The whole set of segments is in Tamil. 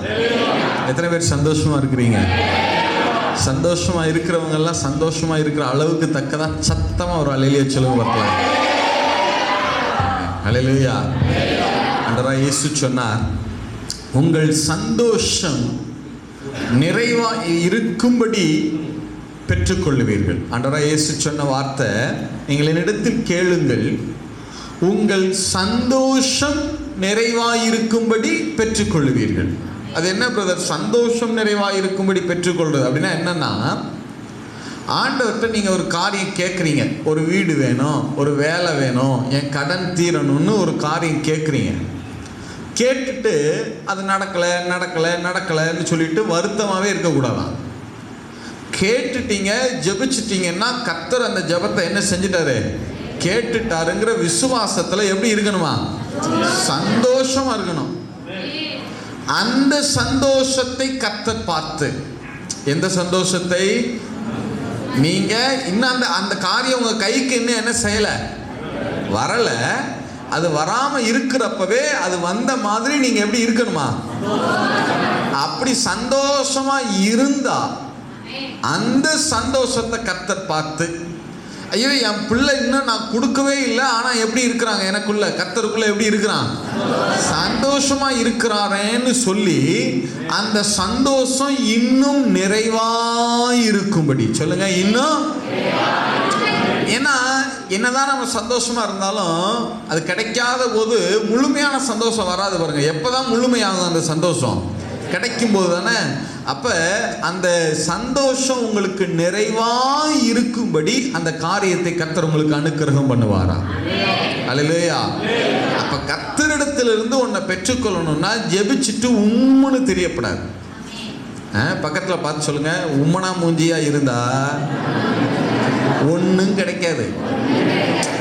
ஹல்லேலூயா. எத்தனை பேர் சந்தோஷமா இருக்கிறீங்க? சந்தோஷமா இருக்கிறவங்க எல்லாம் சந்தோஷமா இருக்கிற அளவுக்கு தக்கதா சத்தமா ஒரு ஹல்லேலூயா சொல்லுங்க பார்க்கலாம். ஹல்லேலூயா. ஆண்டவராகிய இயேசு சொன்னார், உங்கள் சந்தோஷம் நிறைவா இருக்கும்படி பெற்றுக்கொள்ளுவீர்கள். ஆண்டவராகிய இயேசு சொன்ன வார்த்தை, நீங்கள் என்னிடத்தில் கேளுங்கள், உங்கள் சந்தோஷம் நிறைவாயிருக்கும்படி பெற்றுக்கொள்ளுவீர்கள். அது என்ன பிரதர் சந்தோஷம் நிறைவாயிருக்கும்படி பெற்றுக்கொள்றது அப்படின்னா என்னன்னா, ஆண்டவர்கிட்ட நீங்கள் ஒரு காரியம் கேட்குறீங்க, ஒரு வீடு வேணும், ஒரு வேலை வேணும், என் கடன் தீரணும்னு ஒரு காரியம் கேட்குறீங்க. கேட்டுட்டு அது நடக்கலைன்னு சொல்லிட்டு வருத்தமாகவே இருக்கக்கூடாதான். கேட்டுட்டீங்க, ஜெபிச்சிட்டிங்கன்னா கர்த்தர் அந்த ஜெபத்தை என்ன செஞ்சிட்டாரு? கேட்டுட்டாருங்கிற விசுவாசத்தில் எப்படி இருக்கணுமா? சந்தோஷமா இருக்கணும். அந்த சந்தோஷத்தை கர்த்தர் பார்த்து, எந்த சந்தோஷத்தை? நீங்க இன்னும் அந்த காரியம் உங்க கைக்கு இன்னும் என்ன செய்யல, வரல. அது வராம இருக்கிறப்பவே அது வந்த மாதிரி நீங்க எப்படி இருக்கணுமா? அப்படி சந்தோஷமா இருந்தா அந்த சந்தோஷத்தை கர்த்தர் பார்த்து, ஐயோ என் பிள்ளை இன்னும் நான் கொடுக்கவே இல்லை, ஆனா எப்படி இருக்கிறாங்க எனக்குள்ள, கர்த்தருக்குள்ள எப்படி இருக்கிறான்? சந்தோஷமா இருக்கிறாரேன்னு சொல்லி அந்த சந்தோஷம் இன்னும் நிறைவாயிருக்கும்படி சொல்லுங்க. இன்னும், ஏன்னா என்னதான் நம்ம சந்தோஷமா இருந்தாலும் அது கிடைக்காத போது முழுமையான சந்தோஷம் வராது பாருங்க. எப்பதான் முழுமையாகும் அந்த சந்தோஷம்? கிடைக்கும் போது தானே. அப்ப அந்த சந்தோஷம் உங்களுக்கு நிறைவாய் இருக்கும்படி அந்த காரியத்தை கர்த்தர் உங்களுக்கு அனுக்கிரகம் பண்ணுவாரா? அல்லேலூயா. அப்ப கர்த்தரிடத்திலிருந்து உன்னை பெற்றுக்கொள்ளணும்னா ஜெபிச்சுட்டு உம்முன்னு தெரியப்படாது. பக்கத்துல பார்த்து சொல்லுங்க, உம்மனா மூஞ்சியா இருந்தா ஒன்றும் கிடைக்காது.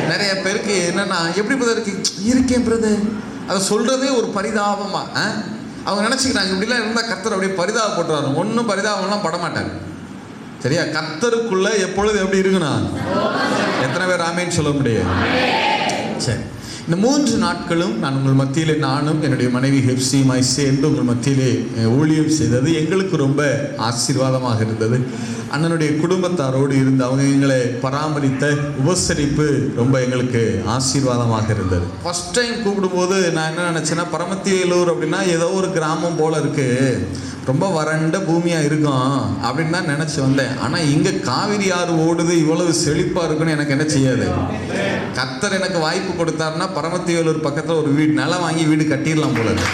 நிறைய பேருக்கு என்னன்னா, எப்படி பிரதருக்கு இருக்கேன் பிரதர், அதை சொல்றதே ஒரு பரிதாபமா அவங்க நினைச்சுக்கிறாங்க. இப்படிலாம் இருந்தால் கர்த்தர் அப்படியே பரிதாபப்பட்டுறாரு. ஒன்றும் பரிதாபம்லாம் படமாட்டாங்க. சரியா? கர்த்தருக்குள்ள எப்பொழுது எப்படி இருக்கணும்? எத்தனை பேர் ஆமேன்னு சொல்ல முடியும்? சரி, இந்த 3 நாட்களும் நான் உங்கள் மத்தியிலே, நானும் என்னுடைய மனைவி ஹெப்சியுமாய் சேர்ந்து உங்கள் மத்தியிலே ஊழியம் செய்தது எங்களுக்கு ரொம்ப ஆசீர்வாதமாக இருந்தது. அண்ணனுடைய குடும்பத்தாரோடு இருந்து அவங்க எங்களை பராமரித்த உபசரிப்பு ரொம்ப எங்களுக்கு ஆசீர்வாதமாக இருந்தது. ஃபர்ஸ்ட் டைம் கூப்பிடும்போது நான் என்ன நினச்சேன்னா, பரமத்திவேலூர் அப்படின்னா ஏதோ ஒரு கிராமம் போல் இருக்குது, ரொம்ப வறண்ட பூமியாக இருக்கும் அப்படின்னு தான் நினச்சி வந்தேன். ஆனால் இங்கே காவிரி ஆறு ஓடுது, இவ்வளவு செழிப்பாக இருக்குன்னு எனக்கு என்ன செய்யாது. கர்த்தர் எனக்கு வாய்ப்பு கொடுத்தாருன்னா பரமத்திவேலூர் பக்கத்தில் ஒரு வீடு நிலம் வாங்கி வீடு கட்டிடலாம் போல இருக்கு.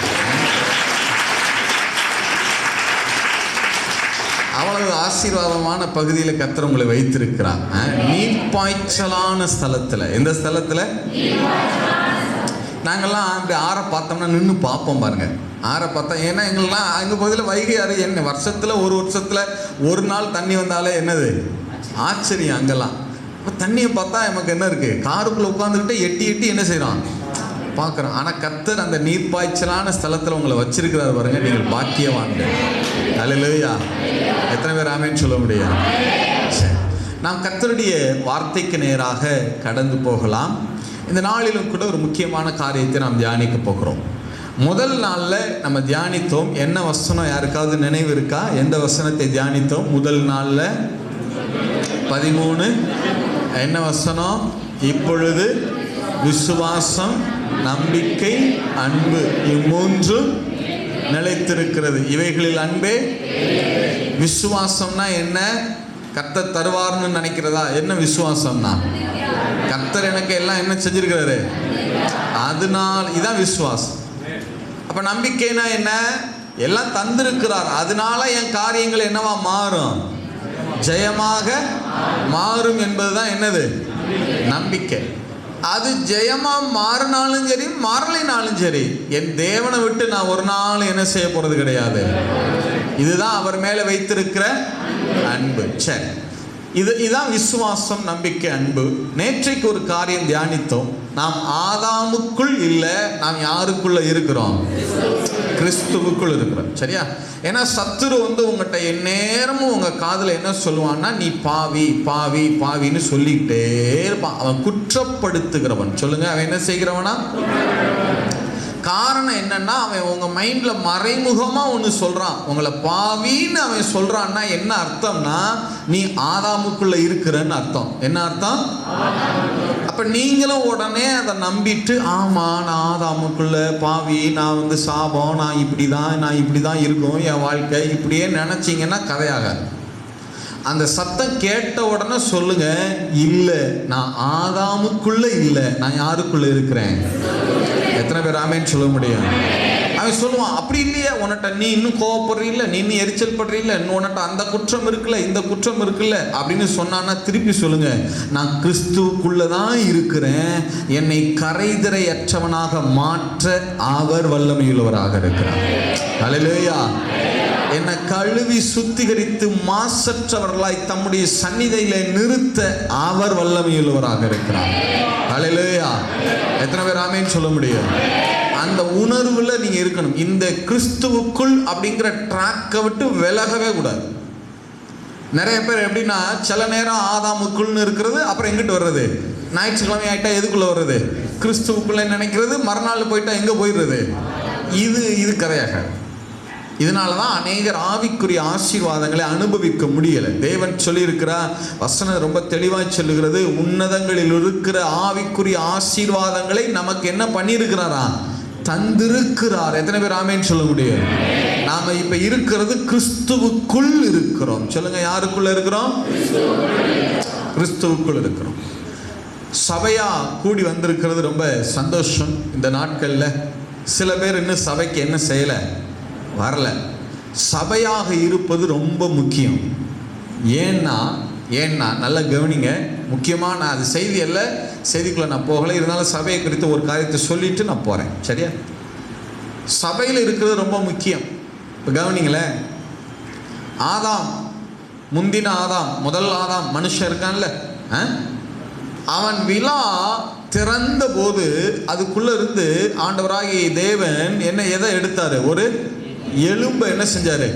அவ்வளவு ஆசீர்வாதமான பகுதியில் கர்த்தர் உங்களை வைத்திருக்கிறார். நீர்ப்பாய்ச்சலான ஸ்தலத்தில். எந்த ஸ்தலத்தில்? நாங்கள்லாம் அப்படி ஆறை பார்த்தோம்னா நின்று பார்ப்போம் பாருங்க. ஆறை பார்த்தா, ஏன்னா எங்கெல்லாம் எங்கள் பகுதியில் வைகை ஆறு என்ன வருஷத்தில் ஒரு நாள் தண்ணி வந்தாலே என்னது ஆச்சரியம். அங்கெல்லாம் இப்போ தண்ணியை பார்த்தா நமக்கு என்ன இருக்குது, காருக்குள்ளே உட்காந்துக்கிட்டு எட்டி என்ன செய்கிறோம், பார்க்குறோம். ஆனால் கர்த்தர் அந்த நீர்ப்பாய்ச்சலான ஸ்தலத்தில் உங்களை வச்சிருக்கிறார் பாருங்க. நீங்கள் பாக்கியவான்கள். அல்லேலூயா. எத்தனை பேர் ஆமேன்னு சொல்ல முடியும்? சரி, நாம் கர்த்தருடைய வார்த்தைக்கு நேராக கடந்து போகலாம். இந்த நாளிலும் கூட ஒரு முக்கியமான காரியத்தை நாம் தியானிக்க போகிறோம். முதல் நாளில் நம்ம தியானித்தோம். என்ன வசனம் யாருக்காவது நினைவு இருக்கா? எந்த வசனத்தை தியானித்தோம் முதல் நாளில்? 13. என்ன வசனம்? இப்பொழுது விசுவாசம், நம்பிக்கை, அன்பு இம்மூன்றும் நிலைத்திருக்கிறது, இவைகளில் அன்பே. விசுவாசம்னா என்ன? கர்த்தர் தருவார்னு நினைக்கிறதா? என்ன விசுவாசம்னா? கர்த்தர் எனக்கு எல்லாம் என்ன செஞ்சிருக்கிறாரு, அதனால் இதான் விசுவாசம். அப்ப நம்பிக்கைனா என்ன? எல்லாம் தந்திருக்கிறார், அதனால என் காரியங்கள் என்னவா மாறும், ஜெயமாக மாறும் என்பதுதான் என்னது? நம்பிக்கை. அது ஜெயமா மாறினாலும் சரி, மாறலைனாலும் சரி, என் தேவனை விட்டு நான் ஒரு நாள் என்ன செய்ய போறது கிடையாது. இதுதான் அவர் மேல வைத்திருக்கிற அன்பு. சரி, இதுதான் விசுவாசம், நம்பிக்கை, அன்பு. நேற்றைக்கு ஒரு காரியம் தியானித்தோம். நாம் ஆதாமுக்குள் இல்லை, நாம் யாருக்குள்ள இருக்கிறோம்? கிறிஸ்துவுக்குள் இருக்கிறோம். சரியா? ஏன்னா சத்துரு உங்கள்கிட்ட எந்நேரமும் உங்க காதில் என்ன சொல்லுவான்னா, நீ பாவி பாவி பாவின்னு சொல்லிக்கிட்டே இருப்பான். அவன் குற்றப்படுத்துகிறவன். சொல்லுங்க, அவன் என்ன செய்கிறவனா? காரணம் என்னன்னா, அவன் உங்க மைண்ட்ல மறைமுகமா ஒன்று சொல்றான். உங்களை பாவின்னு அவன் சொல்றான்னா என்ன அர்த்தம்னா, நீ ஆதாமுக்குள்ள இருக்கிறன்னு அர்த்தம். என்ன அர்த்தம்? அப்ப நீங்களும் உடனே அதை நம்பிட்டு, ஆமா நான் ஆதாமுக்குள்ள பாவி, நான் சாபம், நான் இப்படிதான் இருக்கும் என் வாழ்க்கை, இப்படியே நினைச்சீங்கன்னா கதையாகாது. அந்த சத்தம் கேட்ட உடனே சொல்லுங்க, இல்லை நான் ஆதாமுக்குள்ள இல்லை, நான் யாருக்குள்ள இருக்கிறேன்? எத்தனை பேர் ஆமேன்னு சொல்ல முடியும்? அவன் சொல்லுவான், அப்படி இல்லையா, உன்கிட்ட நீ இன்னும் கோவப்படுறீல்ல, நீ இன்னும் எரிச்சல் படுறீல்ல, உன்கிட்ட அந்த குற்றம் இருக்குல்ல, இந்த குற்றம் இருக்குல்ல அப்படின்னு சொன்னான்னா திருப்பி சொல்லுங்க, நான் கிறிஸ்துவுக்குள்ளதான் இருக்கிறேன், என்னை கரைதிரையற்றவனாக மாற்ற அவர் வல்லமையுள்ளவராக இருக்கிறார். ஹல்லேலூயா. என்னை கழுவி சுத்திகரித்து மாசற்றவர்களாய் தம்முடைய சந்நிதியிலே நிறுத்த அவர் வல்லமையுள்ளவராக இருக்கிறார். ஹல்லேலூயா. எத்தனை பேர் ஆமென் சொல்ல முடியும்? அந்த உணர்வுல நீங்க இருக்கணும். இந்த கிறிஸ்துவுக்குள் அப்படிங்கிற ட்ராக்கை விட்டு விலகவே கூடாது. நிறைய பேர் எப்படின்னா, சில நேரம் ஆதாமுக்குள்னு இருக்கிறது, அப்புறம் எங்கிட்டு வர்றது, ஞாயிற்றுக்கிழமை ஆயிட்டா எதுக்குள்ள வர்றது, கிறிஸ்துவுக்குள்ள நினைக்கிறது, மறுநாள் போயிட்டா எங்க போயிடுறது. இது கதையாக. இதனாலதான் அநேகர் ஆவிக்குரிய ஆசீர்வாதங்களை அனுபவிக்க முடியல. தேவன் சொல்லியிருக்கிறார், வசனம் ரொம்ப தெளிவாய் சொல்லுகிறது, உன்னதங்களில் இருக்கிற ஆவிக்குரிய ஆசீர்வாதங்களை நமக்கு என்ன பண்ணியிருக்கிறாரா, தந்திருக்கிறார். எத்தனை பேர் ஆமேன்னு சொல்ல முடியும்? நாம இப்ப இருக்கிறது கிறிஸ்துவுக்குள் இருக்கிறோம். சொல்லுங்க, யாருக்குள்ள இருக்கிறோம்? கிறிஸ்துவுக்குள் இருக்கிறோம். சபையா கூடி வந்திருக்கிறது ரொம்ப சந்தோஷம். இந்த நாட்கள்ல சில பேர் இன்னும் சபைக்கு என்ன செய்யல, வரல. சபையாக இருப்பது ரொம்ப முக்கியம். ஏன்னா நல்லா கவனிங்க, முக்கியமாக நான் அது செய்தி அல்ல, செய்திக்குள்ள நான் போகலை, இருந்தாலும் சபையை குறித்து ஒரு காரியத்தை சொல்லிட்டு நான் போகிறேன். சரியா? சபையில் இருக்கிறது ரொம்ப முக்கியம். இப்போ கவனிங்களேன், ஆதாம், முந்தின ஆதாம், முதல் ஆதாம் மனுஷன் இருக்கான்ல, அவன் விழா திறந்த போது அதுக்குள்ள இருந்து ஆண்டவராகிய தேவன் எதை எடுத்தாரு, ஒரு எலும்பை என்ன செஞ்சாரு,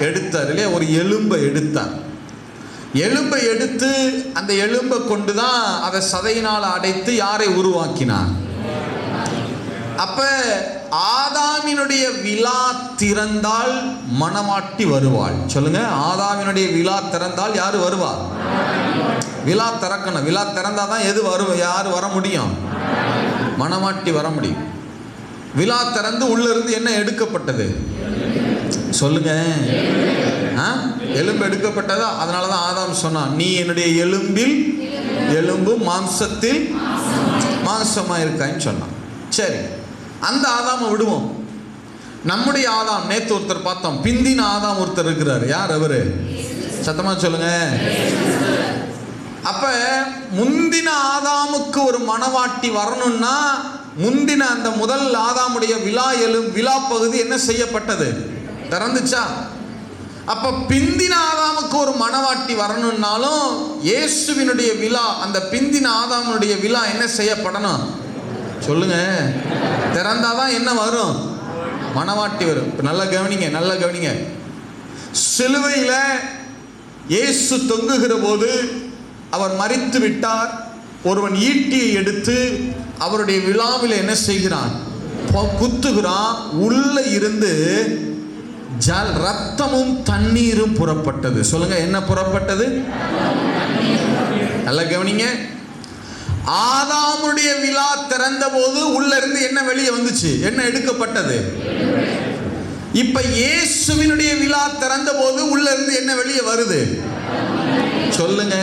எடுத்தார் இல்லையா? ஒரு எலும்பை எடுத்தார். எலும்பை எடுத்து அந்த எலும்பை கொண்டுதான் அதை சதையினால் அடைத்து யாரை உருவாக்கினார்? அப்ப ஆதாமினுடைய விழா திறந்தால் மணவாட்டி வருவாள். சொல்லுங்க, ஆதாமினுடைய விழா திறந்தால் யாரு வருவார்? விழா திறக்கணும். விழா திறந்தாதான் எது யாரு வர முடியும்? மணவாட்டி வர முடியும். விழா திறந்து உள்ள இருந்து என்ன எடுக்கப்பட்டது? சொல்லுங்க, எலும்பு எடுக்கப்பட்டதா? அதனாலதான் ஆதாம் சொன்னான், நீ என்னுடைய எலும்பில் எலும்பும் மாம்சத்தில் மாம்சமா இருக்கான்னு சொன்னான். சரி, அந்த ஆதாமை விடுவோம். நம்முடைய ஆதாம், நேத்து ஒருத்தர் பார்த்தோம், பிந்தின ஆதாம் ஒருத்தர் இருக்கிறார். யார் அவரு? சத்தமா சொல்லுங்க. அப்ப முந்தின ஆதாமுக்கு ஒரு மணவாட்டி வரணும்னா, முந்தின அந்த முதல் ஆதாமுடைய விழா பகுதி என்ன செய்யப்பட்டது? திறந்துச்சா? அப்ப பிந்தின ஆதாமுக்கு ஒரு மணவாட்டி வரணும்னாலும் இயேசுவினுடைய விழா, அந்த பிந்தின ஆதாமுடைய விழா என்ன செய்யப்படணும்? சொல்லுங்க, திறந்தாதான் என்ன வரும்? மணவாட்டி வரும். நல்லா கவனிங்க. சிலுவையில இயேசு தொங்குகிற போது அவர் மரித்து விட்டார். ஒருவன் ஈட்டியை எடுத்து அவருடைய விழாவில் என்ன செய்கிறான்? குத்துகிறான். உள்ள இருந்து ரத்தமும் தண்ணீரும் புறப்பட்டது. சொல்லுங்க, என்ன புறப்பட்டது? நல்லா கவனிங்க. ஆதாமுடைய விழா திறந்த போது உள்ள இருந்து என்ன வெளியே வந்துச்சு? என்ன எடுக்கப்பட்டது? இப்ப இயேசுவினுடைய விழா திறந்த போது உள்ள இருந்து என்ன வெளியே வருது? சொல்லுங்க.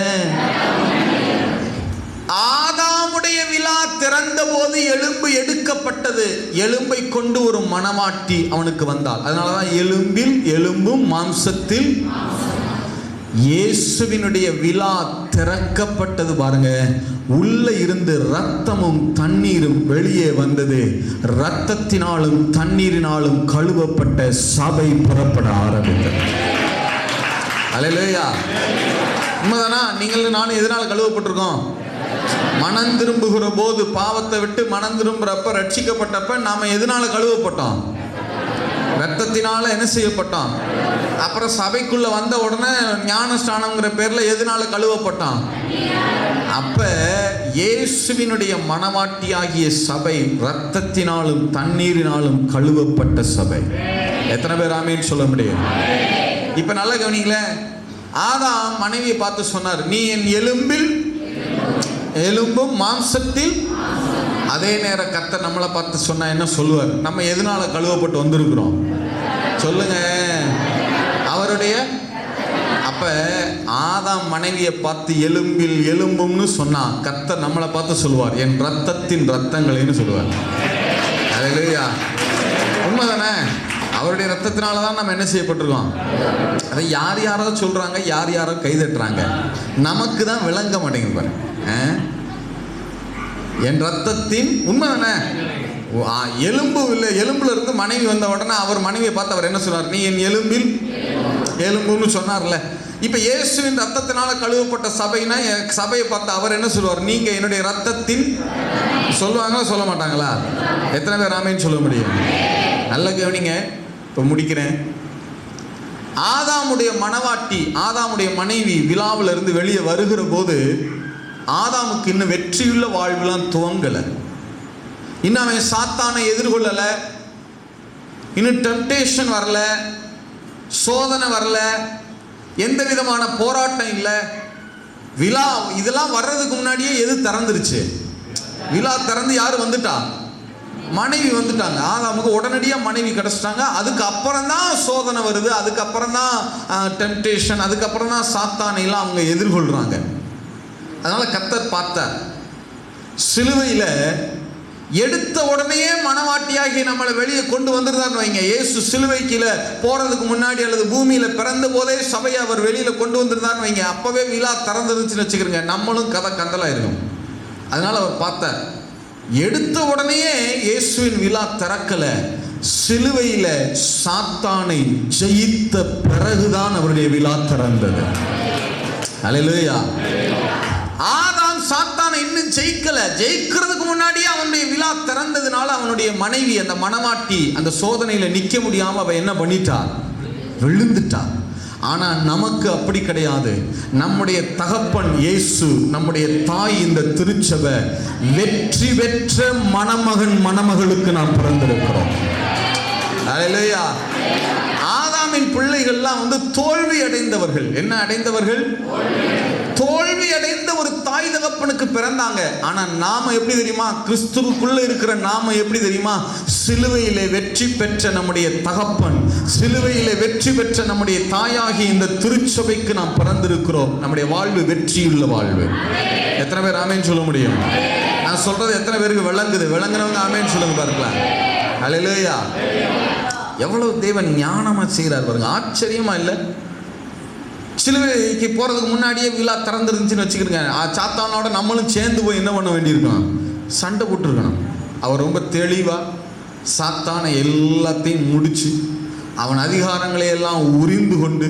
ஆதாமுடைய விழா திறந்த போது எலும்பு எடுக்கப்பட்டது. எலும்பை கொண்டு ஒரு மணவாட்டி அவனுக்கு வந்தாள். அதனாலதான் எலும்பில் எலும்பும் மாம்சத்தில். இயேசுவினுடைய விழா திறக்கப்பட்டது. பாருங்க, உள்ள இருந்து ரத்தமும் தண்ணீரும் வெளியே வந்தது. ரத்தத்தினாலும் தண்ணீரினாலும் கழுவப்பட்ட சபை புறப்பட ஆரம்பித்தது. அல்லேலூயா. உண்மைதானா? நீங்கள் நானும் எதனால் கழுவப்பட்டிருக்கோம்? மனம் திரும்புகிற போது, பாவத்தை விட்டு மனம் திரும்புறப்ப, ரட்சிக்கப்பட்டப்ப நாம எதனால கழுவப்பட்டோம்? ரத்தத்தினால என்ன செய்யப்பட்டான். அப்புறம் சபைக்குள்ள வந்த உடனே ஞான ஸ்நானம்ங்கிற பேர்ல எதனால கழுவப்பட்டான். அப்ப இயேசுவினுடைய மனவாட்டியாகிய சபை ரத்தத்தினாலும் தண்ணீரினாலும் கழுவப்பட்ட சபை. எத்தனை பேர் ஆமேன்னு சொல்ல முடியும்? இப்ப நல்லா கவனிங்களேன். ஆதாம் மனைவியை பார்த்து சொன்னார், நீ என் எலும்பும் மாம்சத்தில். அதே நேரம் கர்த்தர் நம்மளை பார்த்து சொன்னா என்ன சொல்லுவார்? நம்ம எதனால கழுவப்பட்டு வந்திருக்கிறோம் சொல்லுங்க? அவருடைய. அப்ப ஆதாம் மனைவியை பார்த்து எலும்பும்னு சொன்னா, கர்த்தர் நம்மளை பார்த்து சொல்லுவார், என் ரத்தத்தின் ரத்தங்களைன்னு சொல்லுவார். அல்லேலூயா. உண்மைதானே? அவருடைய ரத்தத்தினால தான் நம்ம என்ன செய்யப்பட்டிருக்கோம். அதை யாரோ சொல்றாங்க, யாரோ கைதட்டுறாங்க, நமக்கு தான் விளங்க மாட்டேங்குது பாரு. என் ரத்தத்தின் உண்மை தானே? எலும்பு இல்லை, எலும்புல இருந்து மனைவி வந்த உடனே அவர் மனைவியை பார்த்து அவர் என்ன சொன்னார்? நீ என் எலும்புன்னு சொன்னார்ல. இப்ப இயேசுவின் ரத்தத்தினால கழுவப்பட்ட சபைனா, சபையை பார்த்து அவர் என்ன சொல்லுவார்? நீங்க என்னுடைய ரத்தத்தின். சொல்லுவாங்களா சொல்ல மாட்டாங்களா? எத்தனை பேர் ஆமேன்னு சொல்ல முடியும்? நல்ல கவனிங்க. இப்போ முடிக்கிறேன். ஆதாமுடைய மனவாட்டி, ஆதாமுடைய மனைவி விழாவில் இருந்து வெளியே வருகிற போது ஆதாமுக்கு இன்னும் வெற்றியுள்ள வாழ்வுலாம் துவங்கலை. இன்னும் அவன் சாத்தானை எதிர்கொள்ளலை, இன்னும் டெம்டேஷன் வரல, சோதனை வரல, எந்த விதமான போராட்டம் இல்லை. விழா இதெல்லாம் வர்றதுக்கு முன்னாடியே எது திறந்துருச்சு? விழா திறந்து யாரு வந்துட்டா? மனைவி வந்துட்டாங்க. ஆதாமுக்கு உடனடியாக மனைவி கிடச்சிட்டாங்க. அதுக்கப்புறம் தான் சோதனை வருது, அதுக்கப்புறம் தான் டெம்டேஷன், அதுக்கப்புறம் தான் சாத்தானையெல்லாம் அவங்க எதிர்கொள்கிறாங்க. அதனால கர்த்தர் பார்த்தார், சிலுவையில் எடுத்த உடனே மனவாட்டியாகி நம்மளை வெளியே கொண்டு வந்துருந்தான்னு வைங்க. இயேசு சிலுவைக்கில போறதுக்கு முன்னாடி அல்லது பூமியில பிறந்த போதே சபையை அவர் வெளியில கொண்டு வந்திருந்தான்னு வைங்க, அப்பவே விழா திறந்துருச்சுன்னு வச்சுக்கிறோங்க, நம்மளும் கதை கந்தலா இருக்கும். அதனால அவர் பார்த்தார், எடுத்த உடனே இயேசுவின் விழா திறக்கல, சிலுவையில சாத்தானை ஜெயித்த பிறகுதான் அவருடைய விழா திறந்தது. அல்லேலூயா. ஆதாம் சாத்தானை இன்னும் ஜெயிக்கல, ஜெயிக்கிறதுக்கு முன்னாடியே அவனுடைய விழா திறந்ததுனால அவனுடைய மனைவி அந்த மனவாட்டி அந்த சோதனையில நிக்க முடியாம அவ என்ன பண்ணிட்டா? விழுந்துட்டா. ஆனா நமக்கு அப்படி கிடையாது. நம்முடைய தகப்பன் இயேசு, நம்முடைய தாய் இந்த திருச்சபை, வெற்றி பெற்ற மணமகன் மணமகளுக்கு நாம் பிறந்திருக்கிறோம். அல்லேலூயா. ஆதாமின் பிள்ளைகள்லாம் தோல்வி அடைந்தவர்கள். என்ன அடைந்தவர்கள்? தோல்வி அடைந்த ஒரு தாய் தகப்பனுக்கு பிறந்தாங்க. ஆனா நாம எப்படி தெரியுமா? கிறிஸ்துவுக்குள்ள இருக்கிற நாம எப்படி தெரியுமா? சிலுவையிலே வெற்றி பெற்ற நம்முடைய தகப்பன், சிலுவையிலே வெற்றி பெற்ற நம்முடைய தாயாகி இந்த திருச்சபைக்கு நாம் பிறந்திருக்கிறோம். நம்முடைய வாழ்வு வெற்றியுள்ள வாழ்வு. எத்தனை பேர் ஆமேன்னு சொல்ல முடியும்? நான் சொல்றது எத்தனை பேருக்கு விளங்குது? விளங்குறவங்க ஆமேன்னு சொல்லுங்க பார்க்கலாம். அல்லேலூயா. எவ்வளவு தேவன் ஞானமா செய்கிறார் பாருங்க. ஆச்சரியமா இல்லை? சிலுவைக்கு போறதுக்கு முன்னாடியே விழா திறந்துருந்துச்சுன்னு வச்சுக்கிறேங்க, சாத்தானோட நம்மளும் சேர்ந்து போய் என்ன பண்ண வேண்டியிருக்கோம்? சண்டை போட்டுருக்கணும். அவர் ரொம்ப தெளிவா சாத்தானை எல்லாத்தையும் முடிச்சு அவன் அதிகாரங்களை எல்லாம் உரிந்து கொண்டு,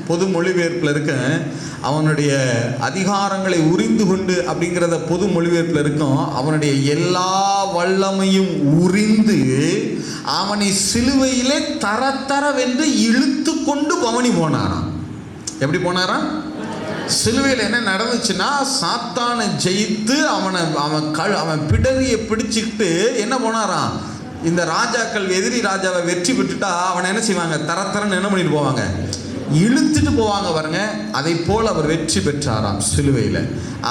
பொது மொழிபெயர்ப்பில் இருக்க அவனுடைய அதிகாரங்களை உரிந்து கொண்டு அப்படிங்கிறத பொது மொழிபெயர்ப்பில் இருக்கும், அவனுடைய எல்லா வல்லமையும் உரிந்து அவனை சிலுவையிலே தரத்தரவென்று இழுத்து கொண்டு பவனி போனாராம். எப்படி போனாராம்? சிலுவையில் என்ன நடந்துச்சுன்னா, சாத்தானை ஜெயித்து அவன் பிடரியை பிடிச்சிக்கிட்டு என்ன போனாராம்? இந்த ராஜாக்கள் எதிரி ராஜாவை வெற்றி பெற்றுட்டா அவனை என்ன செய்வாங்க? தரத்தரன்னு என்ன பண்ணிட்டு போவாங்க? இழுத்துட்டு போவாங்க பாருங்க. அதை போல் அவர் வெற்றி பெற்றாராம் சிலுவையில்.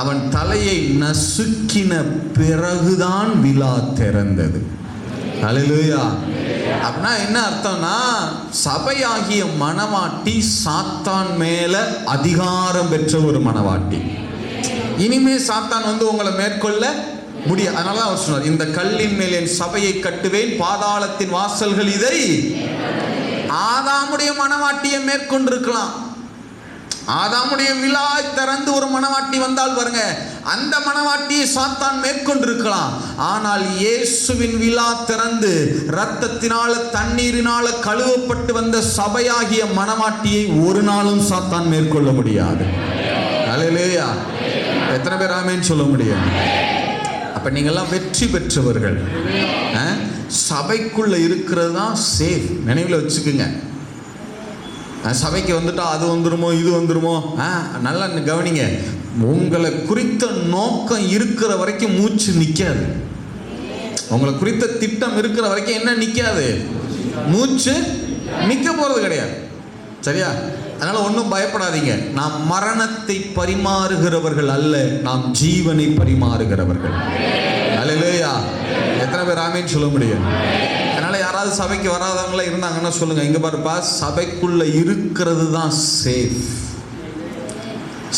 அவன் தலையை நசுக்கின பிறகுதான் விழா திறந்தது. அல்லேலூயா. அப்படின்னா என்ன அர்த்தம்னா, சபையாகிய மனவாட்டி சாத்தான் மேல அதிகாரம் பெற்ற ஒரு மனவாட்டி. இனிமே சாத்தான் உங்களை மேற்கொள்ள முடியாது. அதனால அவர் சொன்னார், இந்த கல்லின் மேல் என் சபையை கட்டுவேன், பாதாளத்தின் வாசல்கள் இதை. ஆதாமுடைய மனவாட்டியை மேற்கொண்டிருக்கலாம். ஆதாமுடைய விழா திறந்து ஒரு மனவாட்டி வந்தால் பாருங்க, அந்த மனவாட்டியை சாத்தான் மேற்கொண்டிருக்கலாம். ஆனால் இயேசுவின் விழா திறந்து இரத்தத்தினால தண்ணீரினால கழுவப்பட்டு வந்த சபையாகிய மனவாட்டியை ஒரு நாளும் சாத்தான் மேற்கொள்ள முடியாது. அல்லேலூயா. எத்தனை பேர் ஆமென் சொல்ல முடியும்? அப்ப நீங்கெல்லாம் வெற்றி பெற்றவர்கள். சபைக்குள்ள இருக்கிறது தான் சேஃப். நினைவில் வச்சுக்குங்க. சபைக்கு வந்துட்டா அது வந்துருமோ இது வந்துருமோ, நல்லா கவனிங்க. உங்களை குறித்த நோக்கம் இருக்கிற வரைக்கும் மூச்சு நிற்காது. உங்களை குறித்த திட்டம் இருக்கிற வரைக்கும் என்ன நிற்காது? மூச்சு நிற்க போறது கிடையாது. சரியா? அதனால ஒன்றும் பயப்படாதீங்க. நாம் மரணத்தை பரிமாறுகிறவர்கள் அல்ல, நாம் ஜீவனை பரிமாறுகிறவர்கள். அல்லேலூயா. எத்தனை பேர் ஆமேன்னு சொல்ல முடியும்? அதனால யாராவது சபைக்கு வராதவங்களா இருந்தாங்கன்னா சொல்லுங்க, இங்க பாருப்பா, சபைக்குள்ள இருக்கிறது தான் சேஃப்.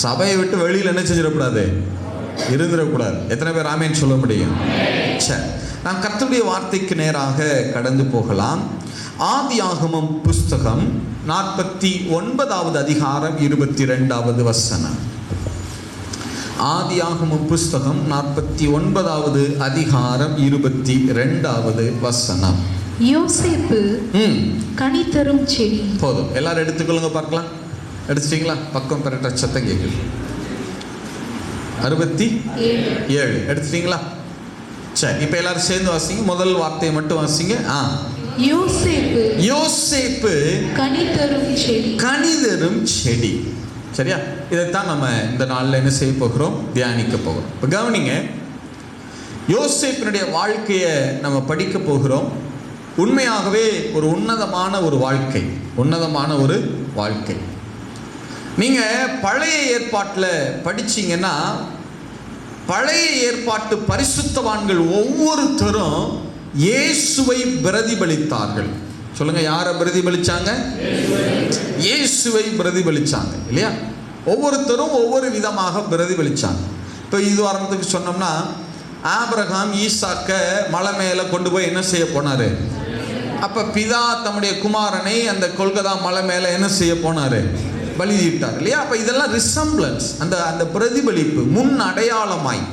சபையை விட்டு வெளியில் என்ன செஞ்சிடக்கூடாது? இருந்துடக்கூடாது. எத்தனை பேர் ஆமேன்னு சொல்ல முடியும்? சரி, நாம் கர்த்தருடைய வார்த்தைக்கு நேராக கடந்து போகலாம். ஆதியாகமம் புஸ்தகம் 49வது அதிகாரம் 22வது வசனம். ஆதியாகமம் புஸ்தகம் 49வது அதிகாரம் 22வது வசனம். யோசேப்பு கனி தரும் செடி. போதும், எல்லாரும் எடுத்துக்கொள்ளுங்க பார்க்கலாம். எடுத்துட்டீங்களா? பக்கம் பெறட்ட சத்தம் கேட்குது. 67 எடுத்துட்டீங்களா? சரி, இப்போ எல்லாரும் சேர்ந்து வாசிங்க. முதல் வார்த்தையை மட்டும் வாசிங்க. யோசேப்பு கனி தரும் செடி. கனி தரும் செடி. சரியா? இதைத்தான் நம்ம இந்த நாளில் என்ன செய்ய போகிறோம்? தியானிக்க போகிறோம். இப்போ கவனிங்க, யோசேப்பினுடைய வாழ்க்கையை நம்ம படிக்க போகிறோம். உண்மையாகவே ஒரு உன்னதமான ஒரு வாழ்க்கை, உன்னதமான ஒரு வாழ்க்கை. நீங்கள் பழைய ஏற்பாட்டில் படிச்சீங்கன்னா, பழைய ஏற்பாட்டு பரிசுத்தவான்கள் ஒவ்வொருத்தரும் இயேசுவை பிரதிபலித்தார்கள். சொல்லுங்க, யாரை பிரதிபலிச்சாங்க? இயேசுவை பிரதிபலிச்சாங்க இல்லையா? ஒவ்வொருத்தரும் ஒவ்வொரு விதமாக பிரதிபலிச்சாங்க. இப்போ இது உதாரணத்துக்கு சொன்னோம்னா, ஆபிரகாம் ஈசாக்க மலை மேலே கொண்டு போய் என்ன செய்ய போனாரு? அப்போ பிதா தம்முடைய குமாரனை அந்த கொல்கதா மலை மேலே என்ன செய்ய போனாரு? பலியிட்டார் இல்லையா? அப்போ இதெல்லாம் ரிசம்பிளன்ஸ், அந்த பிரதிபலிப்பு, முன் அடையாளமாய்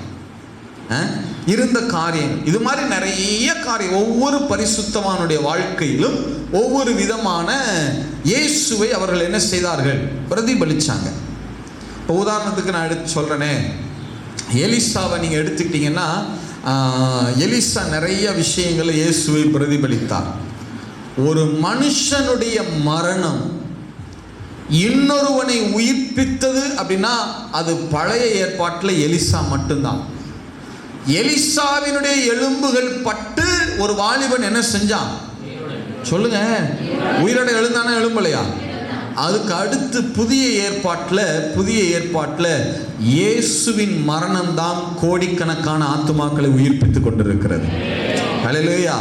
இருந்த காரியம். இது மாதிரி நிறைய காரியம் ஒவ்வொரு பரிசுத்தவானுடைய வாழ்க்கையிலும் ஒவ்வொரு விதமான இயேசுவை அவர்கள் என்ன செய்தார்கள்? பிரதிபலிச்சாங்க. இப்போ உதாரணத்துக்கு நான் எடுத்து சொல்றேனே, எலிசாவை நீங்க எடுத்துக்கிட்டீங்கன்னா, எலிசா நிறைய விஷயங்களை இயேசுவை பிரதிபலித்தார். ஒரு மனுஷனுடைய மரணம் இன்னொருவனை உயிர்ப்பித்தது அப்படின்னா அது பழைய ஏற்பாட்டில் எலிசா மட்டும்தான். எலிசாவினுடைய எலும்புகள் பட்டு ஒரு வாலிபன் என்ன செஞ்சான்? சொல்லுங்க, உயிரோட எழுந்தானா எழும்பலையா? அதுக்கு அடுத்து புதிய ஏற்பாட்டில் இயேசுவின் மரணம் தான் கோடிக்கணக்கான ஆத்துமாக்களை உயிர்ப்பித்துக் கொண்டிருக்கிறது. ஹல்லேலூயா.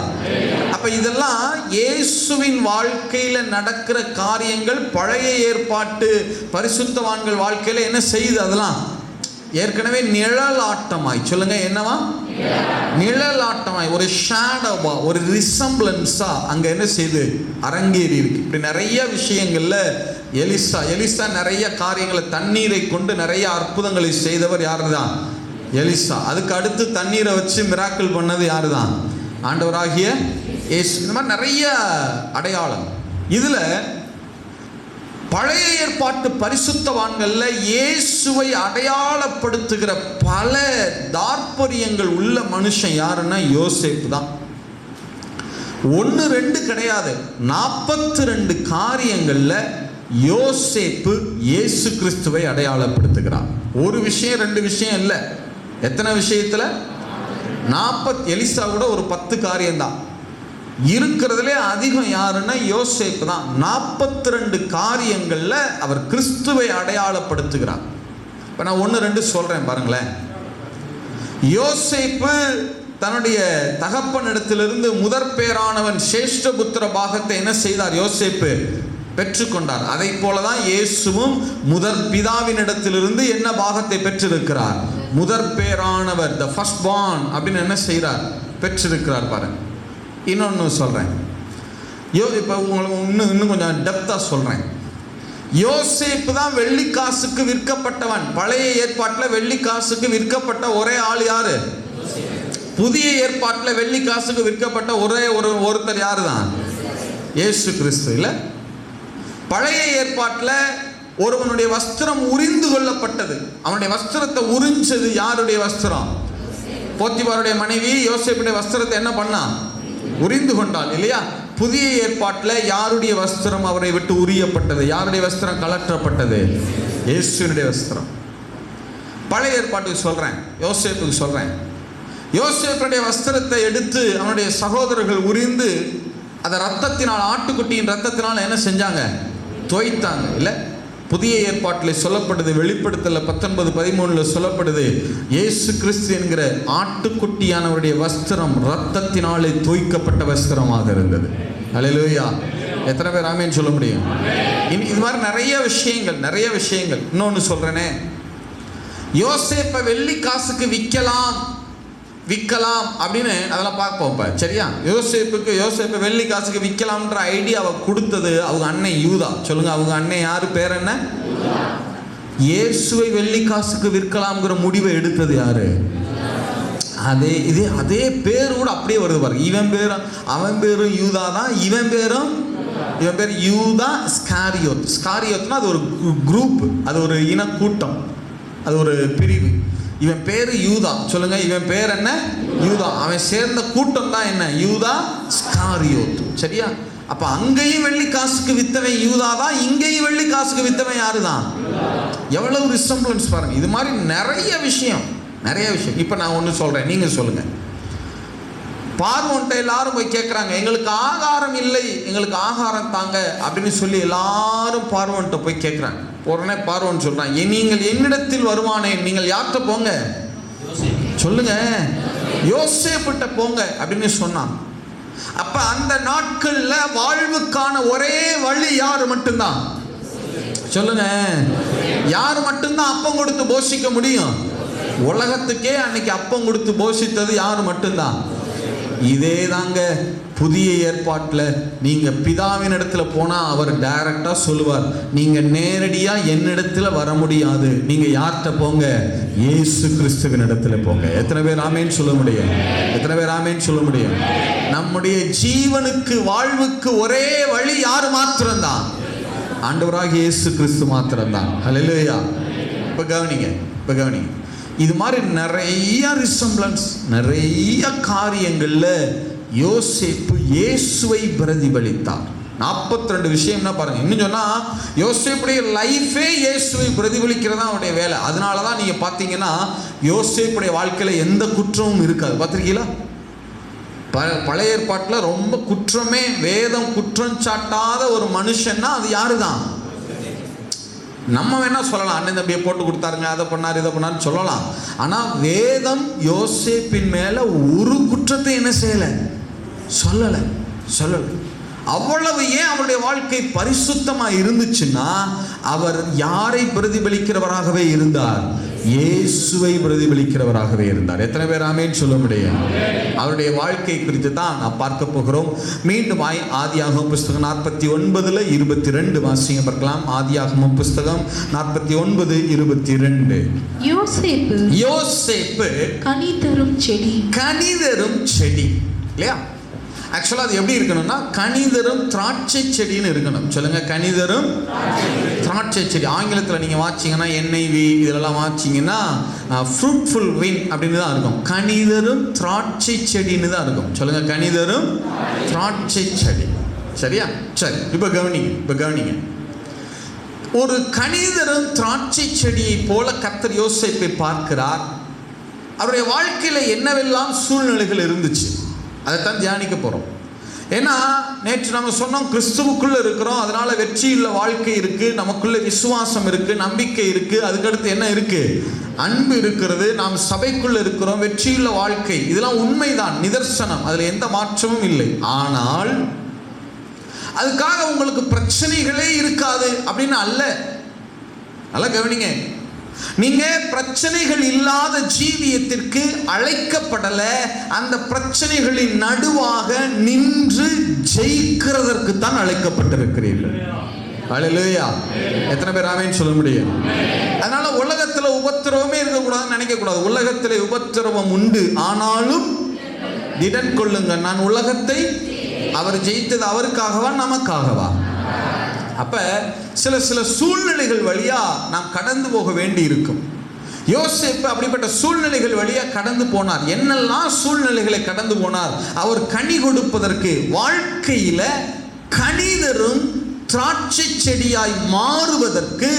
அப்ப இதெல்லாம் இயேசுவின் வாழ்க்கையில நடக்கிற காரியங்கள். பழைய ஏற்பாட்டு பரிசுத்தவான்கள் வாழ்க்கையில என்ன செய்யுது? அதெல்லாம் ஏற்கனவே நிழலாட்டமாய், சொல்லுங்க என்னவா? நிழலாட்டமாய், ஒரு ஷேடோவா, ஒரு ரிசம்பிளன்ஸா அங்க என்ன செய்து அரங்கேறி இருக்கு. இப்படி நிறைய விஷயங்கள்ல எலிசா நிறைய காரியங்களை, தண்ணீரை கொண்டு நிறைய அற்புதங்களை செய்தவர் யாரு தான்? எலிசா. அதுக்கு அடுத்து தண்ணீரை வச்சு மிராக்கிள் பண்ணது யாரு தான்? ஆண்டவராகிய இயேசு. இந்த மாதிரி நிறைய அடையாளம். இதுல பழைய ஏற்பாட்டு பரிசுத்தவான்கள்ல இயேசுவை அடையாளப்படுத்துகிற பல தாற்பரியங்கள் உள்ள மனுஷன் யாருன்னா யோசேப்பு தான். 1-2 கிடையாது, 42 காரியங்கள்ல யோசேப்பு இயேசு கிறிஸ்துவை அடையாளப்படுத்துகிறார். ஒரு விஷயம் 2 விஷயம் இல்லை. எத்தனை விஷயத்துல? 40. எலிசா கூட ஒரு 10 காரியம்தான். இருக்கிறதுலே அதிகம் யாருன்னா யோசேப்பு தான். 42 காரியங்கள்ல அவர் கிறிஸ்துவை அடையாளப்படுத்துகிறார். இப்ப நான் 1-2 சொல்றேன் பாருங்களேன். யோசேப்பு தன்னுடைய தகப்பனிடத்திலிருந்து முதற் பேரானவன் சேஷ்டபுத்திர பாகத்தை என்ன செய்தார்? யோசேப்பு பெற்றுக்கொண்டார். அதை போலதான் இயேசுவும் முதற் பிதாவினிடத்திலிருந்து என்ன பாகத்தை பெற்றிருக்கிறார்? முதற் பேரானவர், த ஃபர்ஸ்ட் பார்ன் அப்படின்னு என்ன செய்கிறார்? பெற்றிருக்கிறார். பாருங்க, இன்னொன்று சொல்கிறேன். இப்போ உங்களுக்கு இன்னும் கொஞ்சம் டெப்த்தாக சொல்கிறேன். யோசேப்பு தான் வெள்ளிக்காசுக்கு விற்கப்பட்டவன். பழைய ஏற்பாட்டில் வெள்ளிக்காசுக்கு விற்கப்பட்ட ஒரே ஆள் யாரு? புதிய ஏற்பாட்டில் வெள்ளிக்காசுக்கு விற்கப்பட்ட ஒருத்தர் யாரு தான்? இயேசு கிறிஸ்து. இல்லை, பழைய ஏற்பாட்டில் ஒருவனுடைய வஸ்திரம் உரிந்து கொள்ளப்பட்டது. அவனுடைய வஸ்திரத்தை உறிஞ்சது யாருடைய வஸ்திரம்? போத்திபாருடைய மனைவி யோசேப்புடைய வஸ்திரத்தை என்ன பண்ணா? உரிந்து கொண்டாள் இல்லையா? புதிய ஏற்பாட்டில் யாருடைய வஸ்திரம் அவரை விட்டு உரியப்பட்டது? யாருடைய வஸ்திரம் கலற்றப்பட்டது? இயேசுவினுடைய வஸ்திரம். பழைய ஏற்பாட்டுக்கு சொல்றேன், யோசேப்புக்கு சொல்றேன். யோசேப்புடைய வஸ்திரத்தை எடுத்து அவனுடைய சகோதரர்கள் உரிந்து அதை ரத்தத்தினால், ஆட்டுக்குட்டியின் ரத்தத்தினால் என்ன செஞ்சாங்க? தோய்த்தாங்க. இல்லை, புதிய ஏற்பாட்டில் சொல்லப்படுது, வெளிப்படுத்தல 19:13 சொல்லப்படுது, இயேசு கிறிஸ்து என்கிற ஆட்டுக்குட்டியானவருடைய வஸ்திரம் ரத்தத்தினாலே தோய்க்கப்பட்ட வஸ்திரமாக இருந்தது. அல்லேலூயா. எத்தனை பேர் ஆமென் சொல்ல முடியும்? இது மாதிரி நிறைய விஷயங்கள். இன்னொன்று சொல்றேனே, யோசேப்பை வெள்ளி காசுக்கு விற்கலாம் அப்படின்னு அதெல்லாம் பார்ப்போம். இப்போ சரியா? யோசேப்பை வெள்ளி காசுக்கு விற்கலாம்ன்ற ஐடியாவை கொடுத்தது அவங்க அண்ணன் யூதா. சொல்லுங்க, அவங்க அண்ணன் யாரு? பேர் என்ன? இயேசுவை வெள்ளி காசுக்கு விற்கலாம்ங்கிற முடிவை எடுத்தது யாரு? அதே பேர் கூட அப்படியே வருது பாருங்க. அவன் பேரும் யூதா தான். இவன் பேர் யூதா ஸ்காரியோத். ஸ்காரியோத்னா அது ஒரு குரூப், அது ஒரு இனக்கூட்டம், அது ஒரு பிரிவு. இவன் பேரு யூதா. சொல்லுங்க, இவன் பேர் என்ன? யூதா. அவன் சேர்ந்த கூட்டம் தான் என்ன? யூதா ஸ்காரியோத். சரியா? அப்ப அங்கேயும் வெள்ளி காசுக்கு வித்தவன் யூதா தான், இங்கேயும் வெள்ளி காசுக்கு வித்தவன் யாரு தான்? எவ்வளவு ரிசம்பிளன்ஸ் பாருங்க. இது மாதிரி நிறைய விஷயம். இப்ப நான் ஒன்று சொல்றேன், நீங்க சொல்லுங்க. பார்வோன்ட்ட எல்லாரும் போய் கேட்குறாங்க, எங்களுக்கு ஆகாரம் இல்லை, எங்களுக்கு ஆகாரம் தாங்க அப்படின்னு சொல்லி எல்லாரும் பார்வோன்ட்ட போய் கேட்குறாங்க. உடனே பார்வோன் சொல்றான், நீங்கள் என்னிடத்தில் வருவானேன், நீங்கள் யார்கிட்ட போங்க? சொல்லுங்க, யோசேப்பிட்ட போங்க அப்படின்னு சொன்னான். அப்ப அந்த நாட்கள்ல வாழ்வுக்கான ஒரே வழி யாரு மட்டும்தான்? சொல்லுங்க, யாரு மட்டும்தான் அப்பம் கொடுத்து போஷிக்க முடியும்? உலகத்துக்கே அன்னைக்கு அப்பம் கொடுத்து போஷித்தது யாரு மட்டும்தான்? இதே தாங்க புதிய ஏற்பாட்டில். நீங்க பிதாவின் இடத்துல போனா அவர் டைரக்டா சொல்லுவார், நீங்க நேரடியா என்னிடத்துல வர முடியாது, நீங்க யார்கிட்ட போங்க? இயேசு கிறிஸ்துவின் இடத்துல போங்க. எத்தனை பேர் ஆமென் சொல்ல முடியும்? நம்முடைய ஜீவனுக்கு, வாழ்வுக்கு ஒரே வழி யாரு மாத்திரம்தான்? ஆண்டவராகிய இயேசு கிறிஸ்து மாத்திரம்தான். ஹல்லேலூயா. இப்ப கவனிங்க. இது மாதிரி நிறைய ரிசம்பிளன்ஸ், நிறைய காரியங்கள்ல யோசேப்பு இயேசுவை பிரதிபலித்தார். 42 விஷயம்னா பாருங்க. இன்னும் சொன்னா யோசேப்புடைய லைஃபே இயேசுவை பிரதிபலிக்கிறதா அவருடைய வேலை. அதனாலதான் நீங்க பாத்தீங்கன்னா யோசேப்புடைய வாழ்க்கையில எந்த குற்றமும் இருக்காது. பார்த்திருக்கீங்களா? பழைய ஏற்பாட்டுல ரொம்ப குற்றமே, வேதம் குற்றம் சாட்டாத ஒரு மனுஷன்னா அது யாருதான்? நம்ம வேணா சொல்லலாம், அண்ணன் தம்பியை போட்டு கொடுத்தாருங்க, அதை பண்ணார் இதை பண்ணாருன்னு சொல்லலாம். ஆனா வேதம் யோசேப்பின் மேல ஒரு குற்றத்தை என்ன செய்யல? சொல்லல. அவ்வளவு ஏன் அவருடைய வாழ்க்கை பரிசுத்தமா இருந்துச்சுன்னா, அவர் யாரை பிரதிபலிக்கிறவராகவே இருந்தார்? இயேசுவை பிரதிபலிக்கிறவராகவே இருந்தார். எத்தனை பேர் ஆமென் சொல்ல முடியும்? அவருடைய வாழ்க்கை குறித்து தான் நாம் பார்க்க போகிறோம். மீண்டும் ஆதியாகமம் புஸ்தகம் 49:22 வாசிங்க பார்க்கலாம். ஆதியாகமம் புஸ்தகம் 49:22. யோசேப்பு கனி தரும் செடி இல்லையா? ஆக்சுவலாக அது எப்படி இருக்கணும்னா, கனிதரும் திராட்சை செடின்னு இருக்கணும். சொல்லுங்க, கனிதரும் திராட்சை செடி. ஆங்கிலத்தில் நீங்கள் வாச்சிங்கன்னா NIV இதெல்லாம் வாச்சிங்கன்னா ஃப்ரூட்ஃபுல் வின் அப்படின்னு தான் இருக்கும். கனிதரும் திராட்சை செடின்னு தான் இருக்கும். சொல்லுங்க, கனிதரும் திராட்சை செடி. சரியா? சரி, இப்போ கவனிங்க. ஒரு கனிதரும் திராட்சை செடியை போல கர்த்தர் யோசேப்பை பார்க்கிறார். அவருடைய வாழ்க்கையில் என்னவெல்லாம் சூழ்நிலைகள் இருந்துச்சு, அதைத்தான் தியானிக்க போகிறோம். ஏன்னா நேற்று நம்ம சொன்னோம், கிறிஸ்துவுக்குள்ளே இருக்கிறோம், அதனால வெற்றியுள்ள வாழ்க்கை இருக்குது, நமக்குள்ள விசுவாசம் இருக்குது, நம்பிக்கை இருக்குது, அதுக்கடுத்து என்ன இருக்குது? அன்பு இருக்கிறது. நாம் சபைக்குள்ளே இருக்கிறோம், வெற்றியுள்ள வாழ்க்கை, இதெல்லாம் உண்மைதான், நிதர்சனம், அதில் எந்த மாற்றமும் இல்லை. ஆனால் அதுக்காக உங்களுக்கு பிரச்சனைகளே இருக்காது அப்படின்னு அல்ல. நல்லா கவனிங்க. நீங்க பிரச்சனைகள் இல்லாத ஜீவியத்திற்கு அழைக்கப்படல, அந்த பிரச்சனைகளின் நடுவாக நின்று ஜெயிக்கிறதற்கு தான் அழைக்கப்பட்டிருக்கிறீர்கள். ஹல்லேலூயா. எத்தனை பேர் ஆமென் சொல்ல முடியும்? அதனால உலகத்துல உபத்திரவமே இருக்கக்கூடாதுன்னு நினைக்க கூடாது. உலகத்திலே உபத்திரவம் உண்டு, ஆனாலும் திடன் கொள்ளுங்க, நான் உலகத்தை, அவர் ஜெயித்தது அவருக்காகவா நமக்காகவா? அப்ப சில சூழ்நிலைகள் வழியா நாம் கடந்து போக வேண்டி இருக்கும். யோசேப்பு அப்படிப்பட்ட சூழ்நிலைகள் வழியா கடந்து போனார். என்னெல்லாம் சூழ்நிலைகளை கடந்து போனார். அவர் கனி கொடுப்பதற்கு, வாழ்க்கையில கனிதரும் திராட்சை செடியாய் மாறுவதற்கு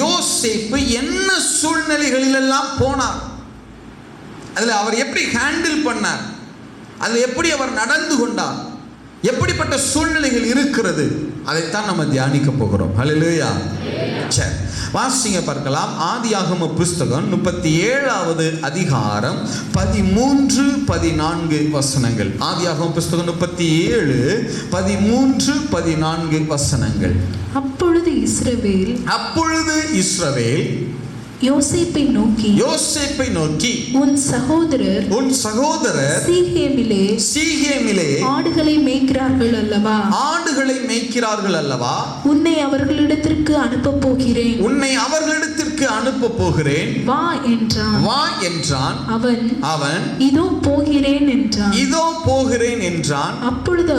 யோசேப்பு என்ன சூழ்நிலைகளிலெல்லாம் போனார், அதுல அவர் எப்படி ஹேண்டில் பண்ணார், அதுல எப்படி அவர் நடந்து கொண்டார், எப்படிப்பட்ட சூழ்நிலைகள் இருக்கிறது, அதைத்தான் நம்ம தியானிக்க போகிறோம். ஹல்லேலூயா. சரி, வாசிங்க பார்க்கலாம். ஆதியாகம புஸ்தகம் 37வது அதிகாரம் 13, 14 வசனங்கள். ஆதியாகம புஸ்தகம் 37, 13, 14 வசனங்கள். அப்பொழுது இஸ்ரவேல் யோசேப்பை நோக்கி, உன் சகோதரர் சீகேமிலே ஆடுகளை மேய்க்கிறார்கள் அல்லவா, உன்னை அவர்களிடத்திற்கு அனுப்ப போகிறேன், வா என்றான். அவன் இதோ போகிறேன் என்றான். அப்பொழுது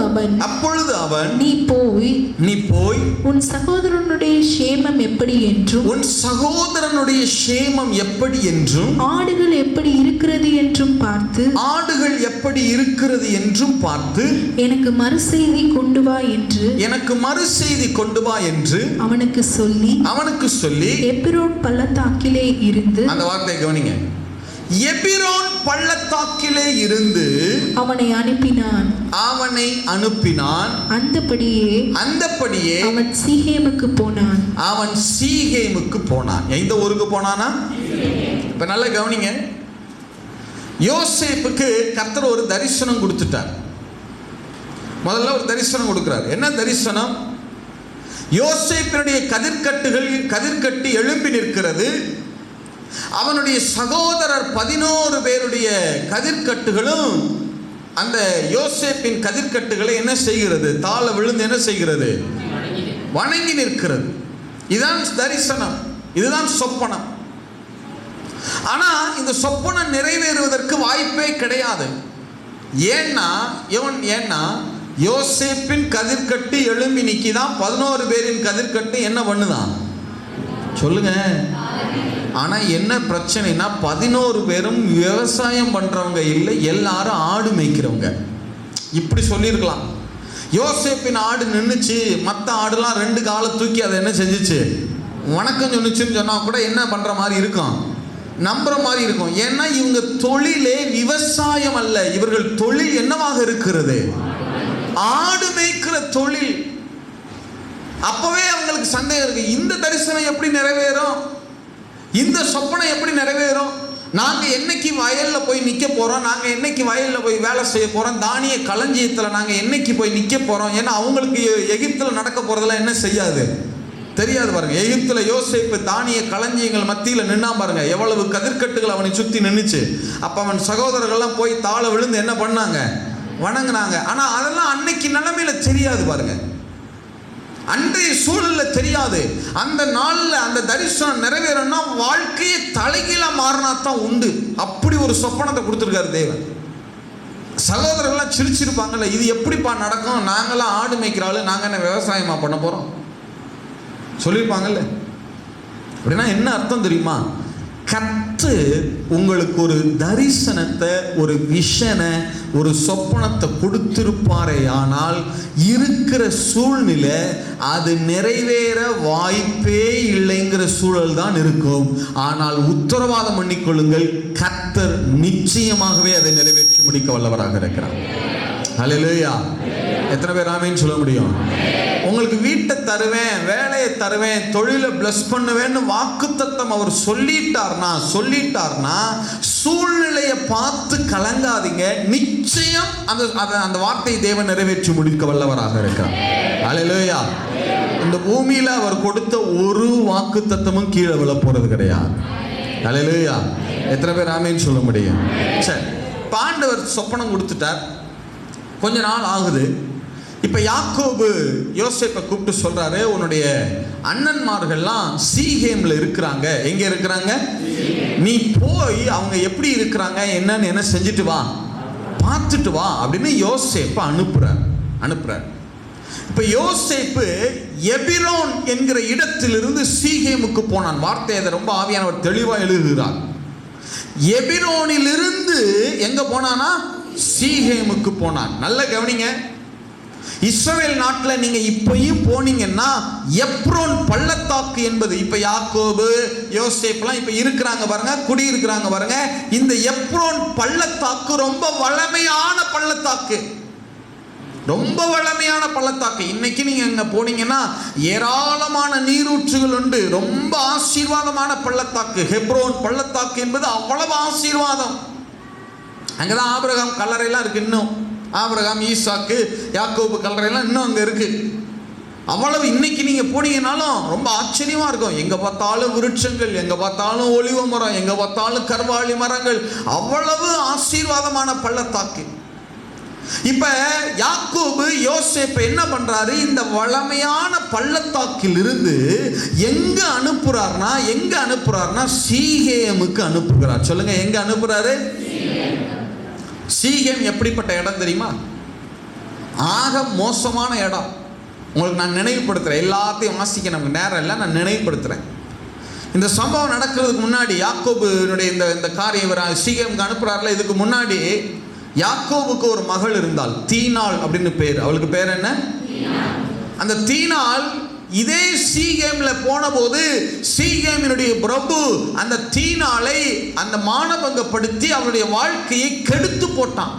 அவன் நீ போய் உன் சகோதரனுடைய சேமம் எப்படி என்றும் ஆடுகள் எப்படி இருக்கிறது என்றும் பார்த்து எனக்கு மறுசெய்தி கொண்டு வா என்று அவனுக்கு சொல்லி எபிரோன் பள்ளத்தாக்கிலே இருந்து, அந்த வார்த்தையை கவனிங்க, எபிரோன் பள்ளத்தாக்கிலே இருந்து அவனை அனுப்பினான். அந்தபடியே அவன் சீகேமுக்கு போனான். எந்த ஊருக்கு போனானா? இப்ப நல்லா கவனிங்க. யோசேப்புக்கு கர்த்தர் ஒரு தரிசனம் கொடுத்துட்டார். முதல்ல ஒரு தரிசனம் கொடுக்கிறார். என்ன தரிசனம்? யோசேப்பினுடைய கதிர்கட்டு எழும்பி நிற்கிறது. அவனுடைய சகோதரர் 11 பேருடைய கதிர்கட்டுகளும் அந்த யோசேப்பின் கதிர்கட்டுகளை என்ன செய்கிறது? தாழ விழுந்து என்ன செய்கிறது? வணங்கி நிற்கிறது. இதுதான் தரிசனம், இதுதான் சொப்பனம். ஆனா இந்த சொப்பனம் நிறைவேறுவதற்கு வாய்ப்பே கிடையாது. ஏன்னா யோசேப்பின் கதிர்கட்டு எழும்பி நிக்கிதான். 11 பேரின் கதிர்கட்டு என்ன பண்ணுதான்? சொல்லுங்க. ஆனா என்ன பிரச்சனைனா 11 பேரும் விவசாயம் பண்றவங்க இல்லை, எல்லாரும் ஆடு மேய்க்கிறவங்க. இப்படி சொல்லியிருக்கலாம். யோசேப்பின் ஆடு நின்றுச்சு, மற்ற ஆடுலாம் 2 காலை தூக்கி அதை என்ன செஞ்சிச்சு? வணக்கம் சொன்னிச்சுன்னு சொன்னா கூட என்ன பண்ற மாதிரி இருக்கும்? நம்புற மாதிரி இருக்கும். ஏன்னா இவங்க தொழிலே விவசாயம் அல்ல, இவர்கள் தொழில் என்னவாக இருக்கிறது? ஆடு மேய்க்கிற தொழில். அப்பவே அவங்களுக்கு சந்தேகம் இருக்கு. இந்த தரிசனம் எப்படி நிறைவேறும்? இந்த சொப்பனை எப்படி நிறைவேறும்? நாங்க என்னைக்கு வயல்ல போய் நிக்க போறோம்? நாங்க என்னைக்கு வயல்ல போய் வேலை செய்ய போறோம்? தானிய களஞ்சியத்துல நாங்க என்னைக்கு போய் நிக்க போறோம்? ஏன்னா அவங்களுக்கு எகிப்துல நடக்க போறதெல்லாம் என்ன செய்யாது, தெரியாது. பாருங்க, எகிப்துல யோசேப்பு தானிய களஞ்சியங்கள் மத்தியில நின்னா பாருங்க, எவ்வளவு கதிர்கட்டுகள் அவனை சுத்தி நின்னுச்சு. அப்ப அவன் சகோதரர்கள்லாம் போய் தாழ விழுந்து என்ன பண்ணாங்க? வணங்கினாங்க. ஆனா அதெல்லாம் அன்னைக்கு நிலைமையில தெரியாது. பாருங்க, அன்றைய சூழல்ல தெரியாது. அந்த நாள்ல அந்த தரிசனம் நிறைவேறணும்னா வாழ்க்கையை தலைகீழா மாறினா தான் உண்டு. அப்படி ஒரு சொப்பனத்தை கொடுத்துருக்காரு தேவன். சகோதரர்கள்லாம் சிரிச்சிருப்பாங்கல்ல, இது எப்படிப்பா நடக்கும்? நாங்களாம் ஆடு மேய்க்கிறாள், நாங்க என்ன விவசாயமா பண்ண போறோம் சொல்லியிருப்பாங்கல்ல. அப்படின்னா என்ன அர்த்தம் தெரியுமா? கர்த்தர் உங்களுக்கு ஒரு தரிசனத்தை, ஒரு விஷனை, ஒரு சொப்பனத்தை கொடுத்திருப்பாரே, ஆனால் இருக்கிற சூழ்நிலை அது நிறைவேற வாய்ப்பே இல்லைங்கிற சூழல் தான் இருக்கும். ஆனால் உத்தரவாதம் பண்ணிக்கொள்ளுங்கள், கர்த்தர் நிச்சயமாகவே அதை நிறைவேற்றி முடிக்க வல்லவராக இருக்கிறார். ஹல்லேலூயா. எத்தனை பேர் ஆமீன் சொல்ல முடியும்? உங்களுக்கு வீட்டை தருவேன், வேலையை தருவேன், தொழிலை பிளஸ் பண்ணுவேன்னு வாக்குத்தத்தம் அவர் சொல்லிட்டார்னா சூழ்நிலையை பார்த்து கலங்காதீங்க. நிச்சயம் அந்த வார்த்தை தேவன் நிறைவேற்றி முடிக்க வல்லவராக இருக்கிறார். ஹல்லேலூயா. இந்த பூமியில அவர் கொடுத்த ஒரு வாக்குத்தத்தமும் கீழே விழ போறது கிடையாது. ஹல்லேலூயா. எத்தனை பேர் ஆமீன் சொல்ல முடியும்? சரி, ஆண்டவர் சொப்பனம் கொடுத்துட்டார். கொஞ்ச நாள் ஆகுது. இப்ப யாக்கோபு யோசேப்பை கூப்பிட்டு சொல்றாரு, உன்னுடைய அண்ணன்மார்கள்லாம் சீகேம்ல இருக்கிறாங்க. எங்க இருக்கிறாங்க? நீ போய் அவங்க எப்படி இருக்கிறாங்க என்னன்னு என்ன செஞ்சுட்டு வா, பார்த்துட்டு வா அப்படின்னு யோசேப்பை அனுப்புறார். இப்ப யோசேப்பு எபிரோன் என்கிற இடத்திலிருந்து சீகேமுக்கு போனான். வார்த்தை அதை ரொம்ப ஆவியானவர் தெளிவா எழுதுகிறார். எபிரோனிலிருந்து எங்க போனானா? சீகேமுக்கு போனான். நல்ல கவனிங்க. இஸ்ரவேல் நாட்டில் நீங்க இப்பயும் போனீங்கன்னா எப்ரோன் பள்ளத்தாக்கு என்பது, இப்ப யாக்கோபு யோசேப்லாம் இப்ப இருக்கிறாங்க பாருங்க, குடி இருக்கிறாங்க பாருங்க. இந்த எப்ரோன் பள்ளத்தாக்கு ரொம்ப வளமையான பள்ளத்தாக்கு, ரொம்ப வளமையான பள்ளத்தாக்கு. இன்னைக்கு நீங்க அங்க போனீங்கன்னா ஏராளமான நீரூற்றுகள் உண்டு. ரொம்ப ஆசீர்வாதமான பள்ளத்தாக்கு ஹெப்ரோன் பள்ளத்தாக்கு என்பது அவ்வளவு ஆசீர்வாதம். அங்கதான் ஆபிரகாம் கல்லறையெல்லாம் இருக்கு. இன்னும் ஆபிரகாம், ஈசாக்கு, யாக்கோபு கல்லறையெல்லாம் இன்னும் அங்க இருக்கு. அவ்வளவு இன்னைக்கு நீங்க போனீங்கன்னாலும் ரொம்ப ஆச்சரியமா இருக்கும். எங்க பார்த்தாலும் விருட்சங்கள், எங்க பார்த்தாலும் ஒலிவ மரம், எங்க பார்த்தாலும் கர்வாலி மரங்கள், அவ்வளவு ஆசீர்வாதமான பள்ளத்தாக்கு. இப்ப யாக்கோபு யோசேப்பு என்ன பண்றாரு? இந்த வளமையான பள்ளத்தாக்கில் இருந்து எங்க அனுப்புறாருன்னா சீகேமுக்கு அனுப்புகிறார். சொல்லுங்க, எங்க அனுப்புறாரு? சீகேம் எப்படிப்பட்ட இடம் தெரியுமா? ஆக மோசமான இடம். உங்களுக்கு நான் நினைவுபடுத்துறேன். எல்லாத்தையும் வாசிக்க நமக்கு நேரம் இல்லை, நான் நினைவுபடுத்துறேன். இந்த சம்பவம் நடக்கிறதுக்கு முன்னாடி யாக்கோபுனுடைய இந்த காரியம் சீகேமுக்கு அனுப்புறாருல, இதுக்கு முன்னாடி யாக்கோபுக்கு ஒரு மகள் இருந்தாள், தீனாள் அப்படின்னு பேர். அவளுக்கு பேர் என்ன? அந்த தீனாள் இதே சீகேம்ல போன போது சீகேமினுடைய பிரபு அந்த தீனாளை அந்த மானபங்கப்படுத்தி அவருடைய வாழ்க்கையை கெடுத்து போட்டான்.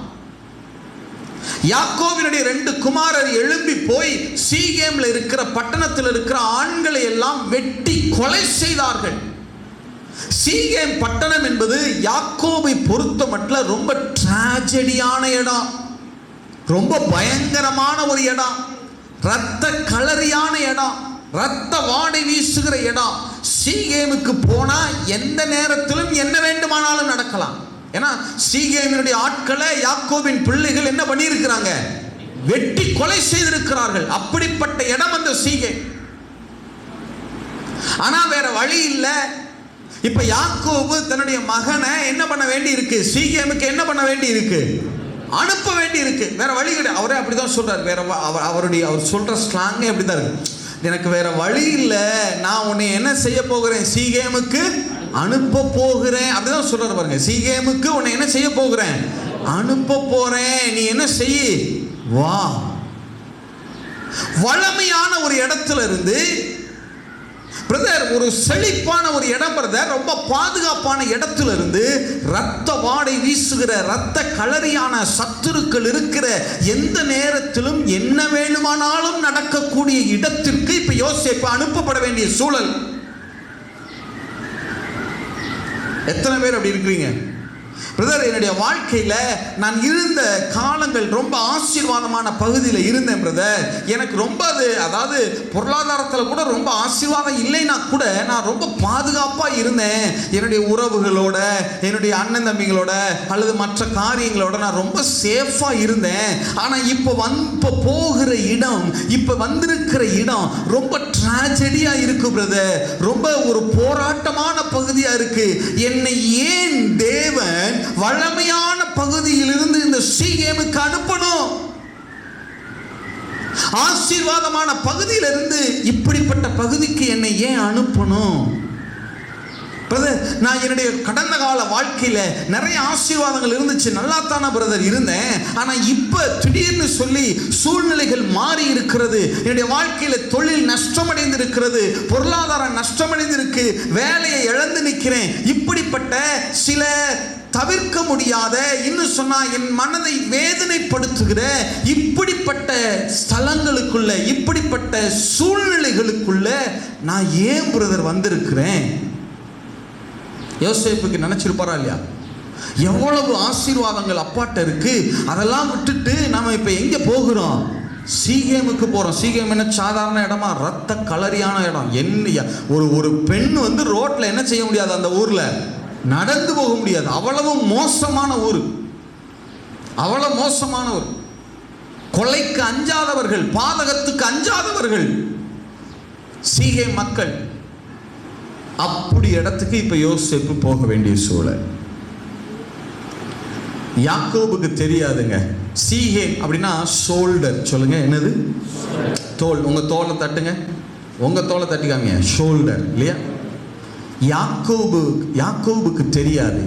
யாக்கோபினுடைய 2 குமாரர் எழும்பி போய் சீகேம்ல இருக்கிற பட்டணத்தில் இருக்கிற ஆண்களை எல்லாம் வெட்டி கொலை செய்தார்கள். சீகேம் பட்டணம் என்பது யாக்கோபை பொறுத்த மட்டும் ரொம்ப டிராஜடியான இடம், ரொம்ப பயங்கரமான ஒரு இடம், இரத்த களரியான இடம், இரத்த வாடை வீசுகிற இடம். சீகேமுக்கு போனா எந்த நேரத்திலும் என்ன வேண்டுமானாலும் நடக்கலாம். ஏன்னா சீகேமினுடைய ஆட்களை யாக்கோபின் பிள்ளைகள் என்ன பண்ணியிருக்கிறாங்க? வெட்டி கொலை செய்திருக்கிறார்கள். அப்படிப்பட்ட இடம் அந்த சீகேம். ஆனா வேற வழி இல்லை. இப்ப யாக்கோபு தன்னுடைய மகனை என்ன பண்ண வேண்டி இருக்கு? சீகேமுக்கு என்ன பண்ண வேண்டி இருக்கு? அனுப்ப வேண்டி இருக்கு. வேற வழி கிடையாது. அவரே அப்படிதான் சொல்றாரு. அவர் சொல்ற ஸ்லாங்கே அப்படிதான் இருக்கு. எனக்கு வேற வழி இல்லை, நான் உன்னை என்ன செய்ய போகிறேன்? சீகேமுக்கு அனுப்ப போகிறேன். அப்படிதான் சொல்றாரு பாருங்க. சீகேமுக்கு உன்னை என்ன செய்ய போகிறேன்? அனுப்ப போறேன். நீ என்ன செய்ய? வா. வளமையான ஒரு இடத்துல இருந்து பிரதர், ஒரு செழிப்பான ஒரு இடம் பிரதர், ரொம்ப பாதுகாப்பான இடத்துல இருந்து ரத்த வாடை வீசுகிற ரத்த களரியான சத்துருக்கள் இருக்கிற எந்த நேரத்திலும் என்ன வேண்டுமானாலும் நடக்கக்கூடிய இடத்திற்கு இப்ப யோசேப்பு அனுப்பப்பட வேண்டிய சூழல். எத்தனை பேர் அப்படி இருக்கிறீங்க? பிரதர், என்னுடைய வாழ்க்கையில் நான் இருந்த காலங்கள் ரொம்ப ஆசீர்வாதமான பகுதியில் இருந்தேன் பிரதர். எனக்கு ரொம்ப அதாவது பொருளாதாரத்தில் கூட ரொம்ப ஆசீர்வாதம் இல்லைன்னா கூட நான் ரொம்ப பாதுகாப்பாக இருந்தேன். என்னுடைய உறவுகளோட, என்னுடைய அண்ணன் தம்பிகளோட அல்லது மற்ற காரியங்களோட நான் ரொம்ப சேஃபாக இருந்தேன். ஆனால் இப்போ போகிற இடம், இப்போ வந்திருக்கிற இடம் ரொம்ப ட்ராஜடியாக இருக்கு பிரதர். ரொம்ப ஒரு போராட்டமான பகுதியாக இருக்கு. என்னை ஏன் தேவன் வளமையான பகுதியிலிருந்து இந்த சீகேமுக்கு அனுப்பணும்? ஆசீர்வாதமான பகுதியிலிருந்து இப்படிப்பட்ட பகுதிக்கு என்னை ஏன் அனுப்பணும்? நான் என்னுடைய கடந்த கால வாழ்க்கையில நிறைய ஆசீர்வாதங்கள் இருந்துச்சு, நல்லா தானே பிரதர் இருந்தேன். ஆனா இப்ப திடீர்னு சொல்லி சூழ்நிலைகள் மாறி இருக்கிறது. என்னுடைய வாழ்க்கையில தொழில் நஷ்டமடைந்து இருக்கிறது, பொருளாதாரம் நஷ்டமடைந்து இருக்கு, வேலையை இழந்து நிற்கிறேன். இப்படிப்பட்ட சில தவிர்க்க முடியாத, இன்னும் சொன்னா என் மனதை வேதனைப்படுத்துகிற இப்படிப்பட்ட ஸ்தலங்களுக்குள்ள, இப்படிப்பட்ட சூழ்நிலைகளுக்குள்ள நான் ஏன் பிரதர் வந்திருக்கிறேன்? யோசேப்புக்கு நினைச்சிருப்பாரா இல்லையா? எவ்வளவு ஆசீர்வாதங்கள் அப்பாட்ட இருக்கு, அதெல்லாம் விட்டுட்டு நாம இப்ப எங்க போகிறோம்? சீகேமுக்கு போறோம். சீகேம் என்ன சாதாரண இடமா? ரத்த களரியான இடம். என்ன ஒரு பெண் ரோட்ல என்ன செய்ய முடியாது, அந்த ஊர்ல நடந்து போக முடியாது. அவ்வளவு மோசமான ஊர், அவ்வளவு மோசமான ஊர். கொலைக்கு அஞ்சாதவர்கள், பாதகத்துக்கு அஞ்சாதவர்கள் சீகேம் மக்கள். அப்படி இடத்துக்கு இப்ப யோசேப்பு போக வேண்டிய சூழல். யாக்கோபுக்கு தெரியாதுங்க. சீகேம் அப்படின்னா ஷோல்டர். சொல்லுங்க, என்னது? தோல். உங்க தோலை தட்டுங்க, உங்க தோலை தட்டிக்காம ஷோல்டர் இல்லையா? யாக்கோபுக்கு தெரியாது,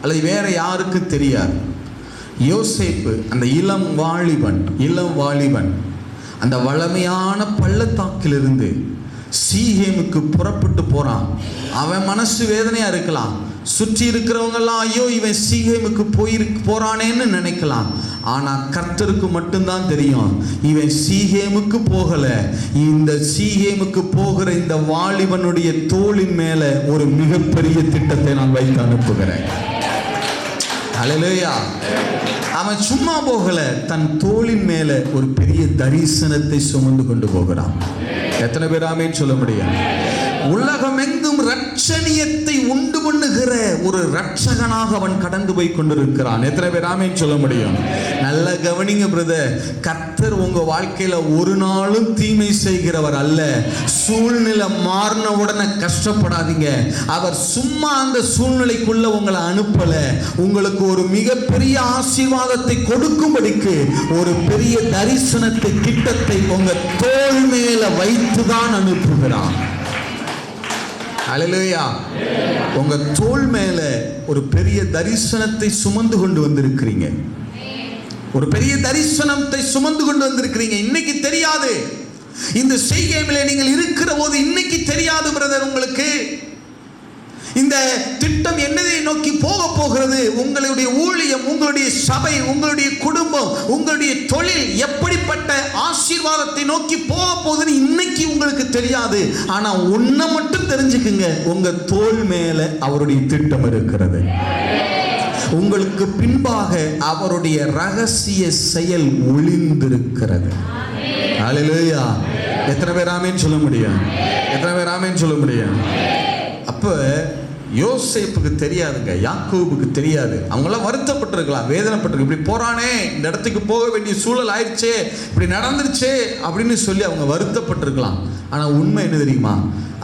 அல்லது வேற யாருக்கும் தெரியாது. யோசேப்பு அந்த இளம் வாலிபன் அந்த வளமையான பள்ளத்தாக்கிலிருந்து சீகேமுக்கு புறப்பட்டு போறான். அவன் மனசு வேதனையா இருக்கலாம். சுற்றி இருக்கிறவங்கெல்லாம் ஐயோ இவன் சீகேமுக்கு போறானேன்னு நினைக்கலாம். ஆனா கர்த்தருக்கு மட்டும்தான் தெரியும் இவன் சீகேமுக்கு போகல. இந்த சீகேமுக்கு போகிற இந்த வாலிபனுடைய தோளின் மேல ஒரு மிகப்பெரிய திட்டத்தை நான் வைத்து அனுப்புகிறேன். அல்லேலூயா. அவன் சும்மா போகல, தன் தோளின் மேல ஒரு பெரிய தரிசனத்தை சுமந்து கொண்டு போகிறான். எத்தனை பேர் ஆமென் சொல்ல முடியும்? உலகமெங்கும் ரட்சணியத்தை உண்டு பண்ணுகிற ஒரு ரட்சகனாக அவன் கடந்து போய் கொண்டிருக்கிறான். எத்தனை பேர் ஆமென் சொல்ல முடியும்? நல்ல கவனிங்க பிரதர், கர்த்தர் உங்க வாழ்க்கையில ஒரு நாளும் தீமை செய்கிறவர் அல்ல. சூழ்நிலை மாறின உடனே கஷ்டப்படாதீங்க. அவர் சும்மா அந்த சூழ்நிலைக்குள்ள உங்களை அனுப்பல. உங்களுக்கு ஒரு மிகப்பெரிய ஆசீர்வாதத்தை கொடுக்கும்படிக்கு ஒரு பெரிய தரிசனத்தை, திட்டத்தை உங்க தோள் மேல வைத்துதான் அனுப்புகிறான். அல்லேலூயா. உங்க தோள் மேல ஒரு பெரிய தரிசனத்தை சுமந்து கொண்டு வந்திருக்கிறீங்க. ஒரு பெரிய தரிசனத்தை சுமந்து கொண்டு வந்திருக்கிறீங்க. இன்னைக்கு தெரியாது, இந்த செய்கையிலே நீங்கள் இருக்கிற போது இன்னைக்கு தெரியாது பிரதர். உங்களுக்கு இந்த திட்டம் என்னதை நோக்கி போக போகிறது, உங்களுடைய ஊழியம், உங்களுடைய சபை, உங்களுடைய குடும்பம், உங்களுடைய தொழில் எப்படிப்பட்ட ஆசீர்வாதத்தை நோக்கி போக போகுதுன்னு இன்னைக்கு உங்களுக்கு தெரியாது. ஆனா ஒன்றை மட்டும் தெரிஞ்சுக்குங்க, உங்க தோள் மேல அவருடைய திட்டம் இருக்கிறது. உங்களுக்கு பின்பாக அவருடைய ரகசிய செயல் ஒளிந்திருக்கிறது. அல்லேலூயா. எத்தனை பேர் ஆமென் சொல்ல முடியும்? எத்தனை பேர் ஆமென் சொல்ல முடியும்? அப்ப யோசேப்புக்கு தெரியாதுங்க, யாக்கோபுக்கு தெரியாது. அவங்களாம் வருத்தப்பட்டிருக்கலாம், வேதனைப்பட்டிருக்கு. இப்படி போறானே, இந்த இடத்துக்கு போக வேண்டிய சூழல் ஆயிடுச்சே, இப்படி நடந்துருச்சே அப்படின்னு சொல்லி அவங்க வருத்தப்பட்டிருக்கலாம். ஆனா உண்மை என்ன தெரியுமா?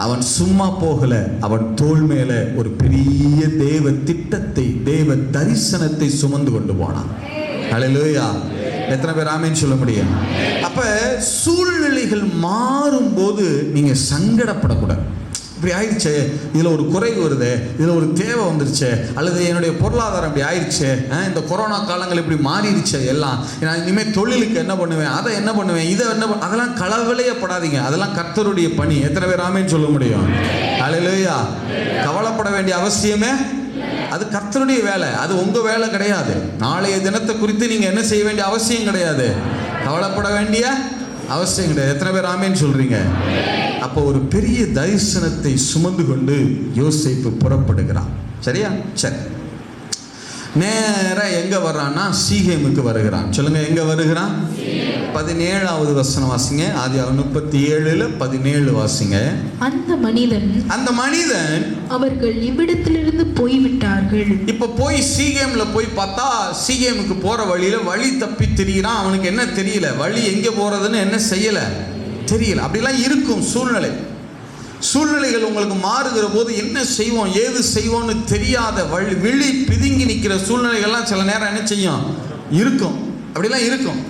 அவன் சும்மா போகல. அவன் தோள் மேல ஒரு பெரிய தேவ திட்டத்தை, தேவ தரிசனத்தை சுமந்து கொண்டு போனான். அல்லேலூயா. எத்தனை பேர் ஆமென் சொல்ல முடியும்? அப்ப சூழ்நிலைகள் மாறும்போது நீங்க சங்கடப்படக்கூடாது. இப்படி ஆயிடுச்சு, இதில் ஒரு குறைவு வருது, இதில் ஒரு தேவை வந்துருச்சு, அல்லது என்னுடைய பொருளாதாரம் இப்படி ஆயிடுச்சு, இந்த கொரோனா காலங்கள் இப்படி மாறிடுச்சு, எல்லாம் நான் இனிமேல் தொழிலுக்கு என்ன பண்ணுவேன், அதை என்ன பண்ணுவேன், இதை என்ன அதெல்லாம் கலவலையப்படாதீங்க. அதெல்லாம் கர்த்தருடைய பணி. எத்தனை பேர் ஆமென் சொல்ல முடியும்? அல்லேலூயா. கவலைப்பட வேண்டிய அவசியமே, அது கர்த்தருடைய வேலை, அது உங்க வேலை கிடையாது. நாளைய தினத்தை குறித்து நீங்க என்ன செய்ய வேண்டிய அவசியம் கிடையாது, கவலைப்பட வேண்டிய அவசியம் கிடையாது. எத்தனை பேர் ஆமென் சொல்றீங்க? அப்போ ஒரு பெரிய தரிசனத்தை சுமந்து கொண்டு யோசேப்பு புறப்படுகிறான். சரியா? சரி. நேரா எங்க வர்றான்னா சீகேமுக்கு வருகிறான். சொல்லுங்க, எங்க வருகிறான்? 17வது வசனம் வாசிங்க. ஆதியாகமம் 37:17 வாசிங்க. அந்த மனிதன் அவர்கள் இவ்விடத்திலிருந்து போய்விட்டார்கள். இப்ப போய் சீகேம்ல போய் பார்த்தா சீகேமுக்கு போற வழியில வழி தப்பி திரிகிறான். அவனுக்கு என்ன தெரியல, வழி எங்க போறதுன்னு என்ன செய்யல தெரியல. அப்படிலாம் இருக்கும் சூழ்நிலைகள் உங்களுக்கு மாறுகிற போது என்ன செய்வோம், ஏது செய்வோம்னு தெரியாத விழி பிதுங்கி நிற்கிற சூழ்நிலைகள்லாம் சில நேரம் என்ன செய்யும், இருக்கும். அப்படிலாம் இருக்கும்.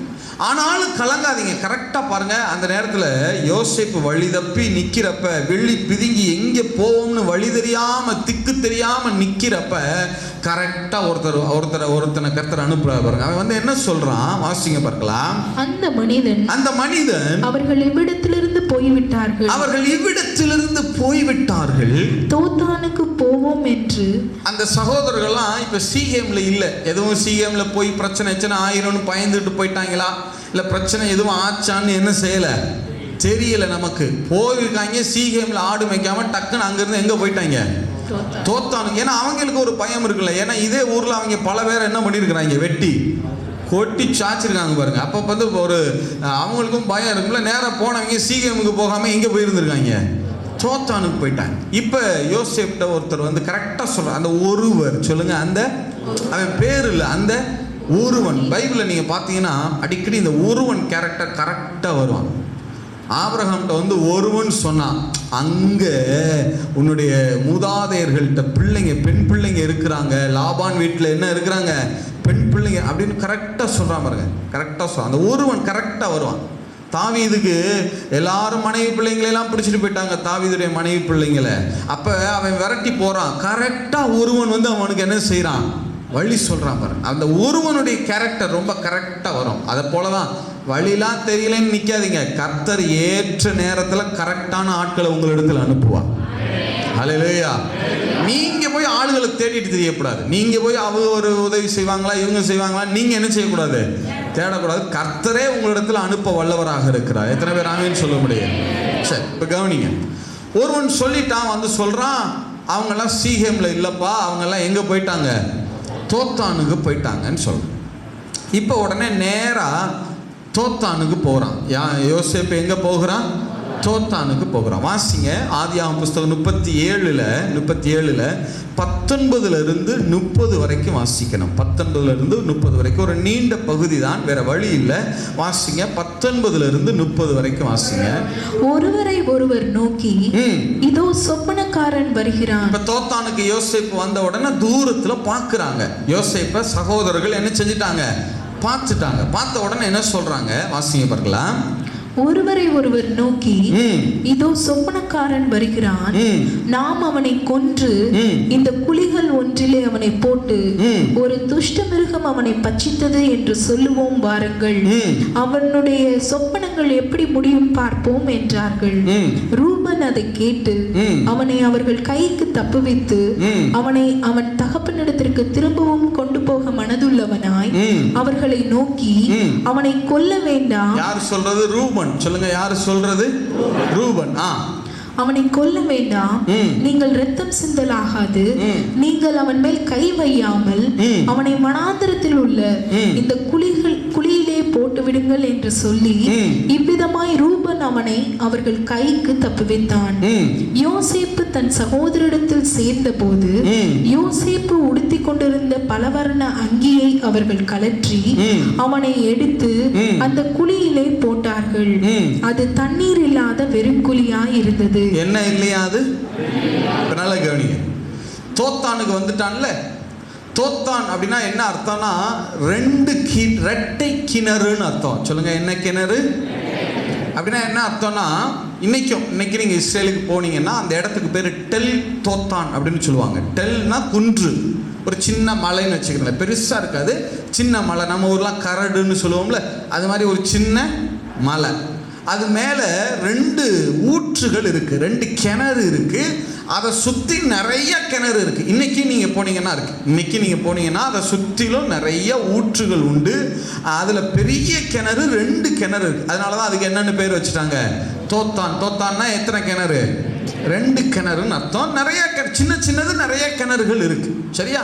ஆனாலும் கலங்காதீங்க. கரெக்டாக பாருங்க, அந்த நேரத்தில் யோசேப்பு வழி தப்பி நிற்கிறப்ப, வெள்ளி பிதுங்கி எங்கே போவோம்னு வழி தெரியாமல், திக்கு தெரியாமல் நிற்கிறப்ப கரெக்டாக ஒருத்தனை கர்த்தர் அனுப்புறாரு பாருங்க. அவன் வந்து என்ன சொல்றான், வாசிங்க பார்க்கலாம். அந்த மனிதன் அவர்கள் இவ்விடத்திலிருந்து போய்விட்டார்கள், தோத்தானுக்கு போவோம் என்று. அந்த சகோதரர்கள்லாம் இப்ப சீகேம்ல இல்ல, எதுவும் சீகேம்ல போய் பிரச்சனை ஆயிரம்னு பயந்துட்டு போயிட்டாங்களா, இல்ல பிரச்சனை எதுவும் ஆச்சான்னு என்ன செய்யல தெரியல. நமக்கு போயிருக்காங்க சீகேம்ல ஆடு மேய்க்காம டக்குன்னு அங்கிருந்து எங்க போயிட்டாங்க, தோத்தானுங்க. ஏன்னா அவங்களுக்கு ஒரு பயம் இருக்குல்ல. ஏன்னா இதே ஊர்ல அவங்க பல பேர் என்ன பண்ணிருக்கிறாங்க, வெட்டி கொட்டி சாச்சிருக்காங்க பாருங்க. அப்போ வந்து ஒரு அவங்களுக்கும் பயம் இருக்குல்ல. நேரம் போனவங்க சீகேமுக்கு போகாம எங்க போயிருந்திருக்காங்க, தோத்தானுக்கு போயிட்டாங்க. இப்ப யோசேப்ட ஒருத்தர் வந்து கரெக்டா சொல்ற, அந்த ஒருவர் சொல்லுங்க, அந்த அவன் பேர் இல்லை, அந்த ஒருவன். பைபிளில் நீங்க பார்த்தீங்கன்னா அடிக்கடி இந்த ஒருவன் கேரக்டர் கரெக்டாக வருவான். ஆபிரகாம்கிட்ட வந்து ஒருவன் சொன்னான், அங்கே உன்னுடைய மூதாதையர்கள்ட்ட பிள்ளைங்க, பெண் பிள்ளைங்க இருக்கிறாங்க, லாபான் வீட்டில் என்ன இருக்கிறாங்க, பெண் பிள்ளைங்க அப்படின்னு கரெக்டாக சொல்கிறான் பாருங்க. கரெக்டாக சொல்கிறான். அந்த ஒருவன் கரெக்டாக வருவான். தாவீதுக்கு எல்லாரும் மனைவி பிள்ளைங்களெல்லாம் பிடிச்சிட்டு போயிட்டாங்க, தாவீதுடைய மனைவி பிள்ளைங்களை. அப்போ அவன் விரட்டி போகிறான். கரெக்டாக ஒருவன் வந்து அவனுக்கு என்ன செய்கிறான், வழி சொல்கிறான் பாருங்க. அந்த ஒருவனுடைய கேரக்டர் ரொம்ப கரெக்டாக வரும். அதை போல தான் வழிலாம் தெரியலன்னு நிற்காதீங்க. கர்த்தர் ஏற்ற நேரத்தில் கரெக்டான ஆட்களை உங்களிடத்தில் அனுப்புவார். ஹல்லேலூயா. நீங்கள் போய் ஆளுகளை தேடிட்டு தெரியக்கூடாது. நீங்கள் போய் அவங்க ஒரு உதவி செய்வாங்களா, இவங்க செய்வாங்களா, நீங்கள் என்ன செய்யக்கூடாது, தேடக்கூடாது. கர்த்தரே உங்களிடத்தில் அனுப்ப வல்லவராக இருக்கிறார். எத்தனை பேர் ஆமேன்னு சொல்ல முடியும்? சரி, இப்போ கவனிங்க. ஒருவன் சொல்லிட்டான், வந்து சொல்கிறான், அவங்கெல்லாம் சீகேமில் இல்லைப்பா, அவங்கெல்லாம் எங்கே போயிட்டாங்க, தோத்தானுக்கு போயிட்டாங்கன்னு சொல்கிறேன். இப்போ உடனே நேராக தோத்தானுக்கு போகிறான். யோசேப்பு எங்கே போகிறான், தோத்தானுக்கு போகிறான். வாசிங்க ஆதியாகமம் புஸ்தகம் 37 19 30 வரைக்கும் வாசிக்கணும். 19 30 வரைக்கும் ஒரு நீண்ட பகுதி தான், வேற வழி இல்லை. வாசிங்க 19 30 வரைக்கும் வாசிங்க. ஒருவரை ஒருவர் நோக்கி, இதோ சொப்பனக்காரன் வருகிறான். இப்ப தோத்தானுக்கு யோசேப்பு வந்த உடனே தூரத்துல பாக்குறாங்க. யோசேப்பை சகோதரர்கள் என்ன செஞ்சிட்டாங்க, பார்த்துட்டாங்க. பார்த்த உடனே என்ன சொல்றாங்க, வாசிங்க பார்க்கலாம். ஒருவரை ஒருவர் நோக்கி, இதோ சொப்பனக்காரன் வருகிறான், நாம் அவனை கொன்று இந்த குழிகள் ஒன்றிலே அவனை போட்டு ஒரு துஷ்ட மிருகம் அவனை பட்சித்தது என்று சொல்லுவோம் வாருங்கள், அவனுடைய சொப்பனங்கள் எப்படி முடியும் பார்ப்போம் என்றார்கள். ரூபன் அதை கேட்டு அவனை அவர்கள் கைக்கு தப்புவித்து அவனை அவன் தகப்பனிடத்திற்கு திரும்பவும் கொண்டு போக மனதுள்ளவனாய் அவர்களை நோக்கி, அவனை கொல்ல வேண்டாம். யார் சொல்றது? ரூபன். சொல்லுங்க, யாரு சொல்றது? ரூபன். அவனை கொல்ல வேண்டாம், நீங்கள் இரத்தம் சிந்தலாகாது, நீங்கள் அவன் மேல் கை வையாமல் அவனை வனாந்தரத்தில் உள்ள இந்த குழியிலே போட்டு விடுங்கள் என்று சொல்லி இவ்விதமாய் ரூபன் அவனை அவர்கள் கைக்கு தப்புவித்தான். யோசேப்பு தன் சகோதரிடத்தில் சேர்ந்த போது யோசேப்பு உடுத்தி கொண்டிருந்த பலவர்ண அங்கியை அவர்கள் கலற்றி அவனை எடுத்து அந்த குழியிலே போட்டார்கள். அது தண்ணீர் இல்லாத வெறுங்குழியாய் இருந்தது. என்ன இல்லையா அது? நல்ல கவனிங்க. தோத்தானுக்கு வந்துட்டான்ல. தோத்தான் அப்படின்னா என்ன அர்த்தம்னா, ரெட்டை கிணறுன்னு அர்த்தம். சொல்லுங்க, என்ன கிணறு அப்படின்னா என்ன அர்த்தம்னா, இன்னைக்கு நீங்க இஸ்ரேலுக்கு போனீங்கன்னா அந்த இடத்துக்கு பேர் டெல் தோத்தான் அப்படின்னு சொல்லுவாங்க. டெல்னா குன்று, ஒரு சின்ன மலைன்னு வச்சுக்கிறேன், பெருசா இருக்காது, சின்ன மலை. நம்ம ஊர்லாம் கரடுன்னு சொல்லுவோம்ல, அது மாதிரி ஒரு சின்ன மலை. அது மேலே 2 ஊற்றுகள் இருக்குது, 2 கிணறு இருக்குது. அதை சுற்றி நிறைய கிணறு இருக்குது. இன்றைக்கி நீங்கள் போனீங்கன்னா இருக்குது. இன்றைக்கி நீங்கள் போனீங்கன்னா அதை சுற்றிலும் நிறைய ஊற்றுகள் உண்டு. அதில் பெரிய கிணறு 2 கிணறு இருக்குது. அதனால தான் அதுக்கு என்னென்னு பேர் வச்சுட்டாங்க, தோத்தான். தோத்தான்னா எத்தனை கிணறு? 2 கிணறுன்னு அர்த்தம். நிறைய சின்னது நிறைய கிணறுகள் இருக்குது. சரியா?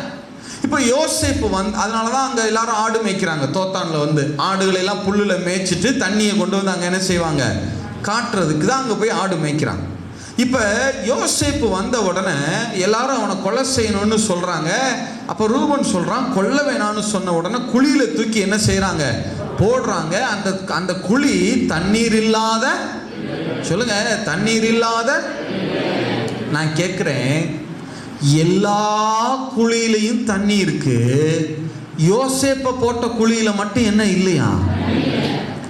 இப்போ யோசேப்பு அதனால தான் அங்கே எல்லாரும் ஆடு மேய்க்கிறாங்க. தோத்தானில் வந்து ஆடுகளெல்லாம் புல்லில் மேய்ச்சிட்டு தண்ணியை கொண்டு வந்து அங்கே என்ன செய்வாங்க, காட்டுறதுக்கு தான் அங்கே போய் ஆடு மேய்க்கிறாங்க. இப்போ யோசேப்பு வந்த உடனே எல்லாரும் அவனை கொலை செய்யணும்னு சொல்கிறாங்க. அப்போ ரூபன் சொல்கிறான், கொல்ல வேணான்னு சொன்ன உடனே குழியில் தூக்கி என்ன செய்கிறாங்க, போடுறாங்க. அந்த குழி தண்ணீர் இல்லாத, சொல்லுங்க, தண்ணீர் இல்லாத. நான் கேட்குறேன், எல்லா குழியிலையும் தண்ணி இருக்கு, யோசேப்பை போட்ட குழியில மட்டும் என்ன இல்லையா?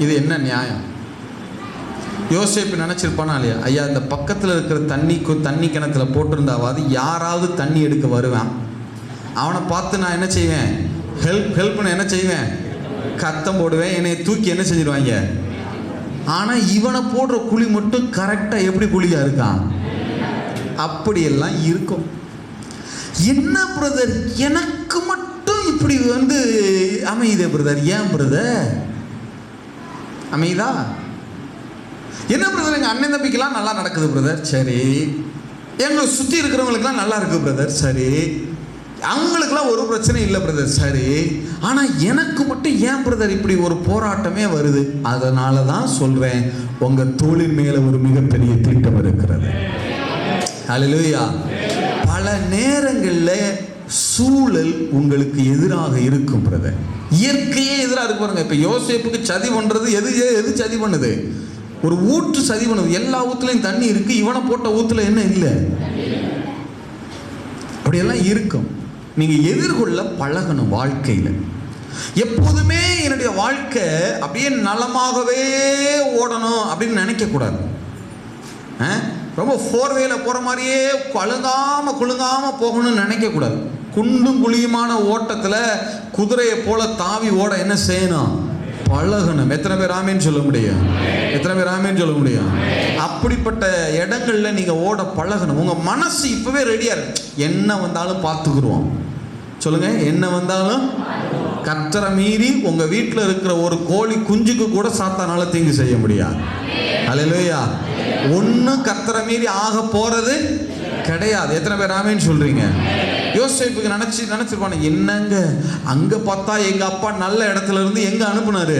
இது என்ன நியாயம்? யோசேப்பு நினைச்சிருப்பானா இல்லையா, ஐயா இந்த பக்கத்தில் இருக்கிற தண்ணி கிணத்துல போட்டிருந்தாவது யாராவது தண்ணி எடுக்க வருவேன், அவனை பார்த்து நான் என்ன செய்வேன், ஹெல்ப்னு என்ன செய்வேன், கத்தம் போடுவேன், என்னை தூக்கி என்ன செஞ்சிருவாங்க. ஆனால் இவனை போடுற குழி மட்டும் கரெக்டாக எப்படி குழியா இருக்கான்? அப்படியெல்லாம் இருக்கும். என்ன பிரதர், எனக்கு மட்டும் இப்படி வந்து அமையுதே பிரதர், ஏன் பிரதர் அமையுதா? என்ன பிரதர், எங்கள் அண்ணன் தம்பிக்கெல்லாம் நல்லா நடக்குது பிரதர், சரி. எங்களை சுற்றி இருக்கிறவங்களுக்கெல்லாம் நல்லா இருக்குது பிரதர், சரி. அவங்களுக்கெல்லாம் ஒரு பிரச்சனை இல்லை பிரதர், சரி. ஆனால் எனக்கு மட்டும் ஏன் பிரதர் இப்படி ஒரு போராட்டமே வருது? அதனால தான் சொல்கிறேன், உங்கள் தோளின் மேலே ஒரு மிகப்பெரிய திட்டம் இருக்கிறது. ஹல்லேலூயா. பல நேரங்களில் சூழல் உங்களுக்கு எதிராக இருக்கும் பிரதர், இயற்கையே எதிராக இருக்கு பாருங்க. இப்போ யோசேப்புக்கு சதி பண்ணுறது எது சதி பண்ணுது? ஒரு ஊற்று சதி பண்ணுது. எல்லா ஊத்துலையும் தண்ணி இருக்கு, இவனை போட்ட ஊத்துல என்ன இல்லை? அப்படியெல்லாம் இருக்கும். நீங்க எதிர்கொள்ள பழகணும் வாழ்க்கையில். எப்போதுமே என்னுடைய வாழ்க்கை அப்படியே நலமாகவே ஓடணும் அப்படின்னு நினைக்க கூடாது. ரொம்ப ஃபோர்வேல போற மாதிரியே குலுங்காம போகணும்னு நினைக்க கூடாது. குண்டும் குழியுமான ஓட்டத்துல குதிரையை போல தாவி ஓட என்ன செய்யணும்? பழகணும். எத்தனை பேர் ஆமேன்னு சொல்ல முடியும்? எத்தனை பேர் ஆமேன்னு சொல்ல முடியும்? அப்படிப்பட்ட இடங்கள்ல நீங்க ஓட பழகணும். உங்க மனசு இப்பவே ரெடியா இருக்கு. என்ன வந்தாலும் பார்த்துக்குருவோம். சொல்லுங்க, என்ன வந்தாலும். கர்த்தரை மீறி உங்க வீட்டில் இருக்கிற ஒரு கோழி குஞ்சுக்கு கூட சாத்தானால தீங்கு செய்ய முடியாது. அல்லேலூயா. ஒன்னும் கர்த்தரை மீறி ஆக போறது கிடையாது. எத்தனை பேர் ஆமேன்னு சொல்றீங்க? யோசேப்புக்கு நினைச்சிருப்பானு, என்னங்க அங்க பார்த்தா எங்க அப்பா நல்ல இடத்துல இருந்து எங்க அனுப்புனாரு?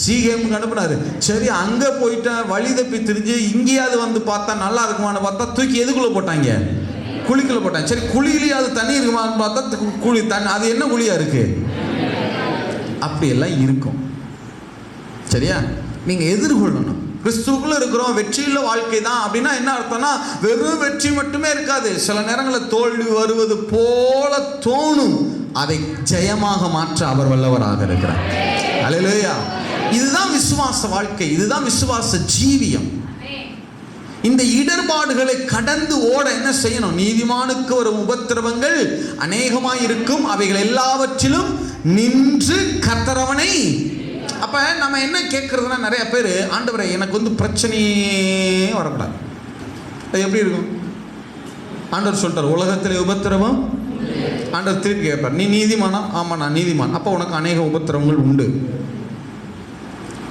சீகேமுக்கு அனுப்புனாரு. சரி, அங்க போயிட்டேன், வழி தப்பி திரிஞ்சு இங்கேயாவது வந்து பார்த்தா நல்லா இருக்குமான்னு பார்த்தா தூக்கி எதுக்குள்ள போட்டாங்க? குழிக்குள்ள போட்டாங்க. சரி, குழியிலேயாவது தண்ணி இருக்குமான்னு பார்த்தா குழி தண்ணி, அது என்ன குழியா இருக்கு? அப்படியெல்லாம் இருக்கும். சரியா? நீங்க எதிர்கொள்ளணும். கிறிஸ்துவுக்குள்ள இருக்கிறோம், வெற்றியுள்ள வாழ்க்கை தான் அப்படின்னா என்ன அர்த்தம்னா, வெறும் வெற்றி மட்டுமே இருக்காது. சில நேரங்களில் தோல்வி வருவது போல தோணும். அதை ஜெயமாக மாற்ற அவர் வல்லவராக இருக்கிறார். அல்லேலூயா. இதுதான் விசுவாச வாழ்க்கை, இதுதான் விசுவாச ஜீவியம். இந்த இடர்பாடுகளை கடந்து ஓட என்ன செய்யணும்? நீதிமானுக்கு வரும் உபத்திரவங்கள் அநேகமாய் இருக்கும், அவைகள் எல்லாவற்றிலும் நின்று கர்த்தரவனை. அப்ப நம்ம என்ன கேட்கறதுன்னா, நிறைய பேர், ஆண்டவரே எனக்கு வந்து பிரச்சனையே வரக்கூடாது. அது எப்படி இருக்கும்? ஆண்டவர் சொல்லிட்டார், உலகத்தில் உபத்திரவம். ஆண்டவர் திருப்பி கேட்பார், நீ நீதிமானா? ஆமா, நான் நீதிமான். அப்போ உனக்கு அநேக உபத்திரவங்கள் உண்டு.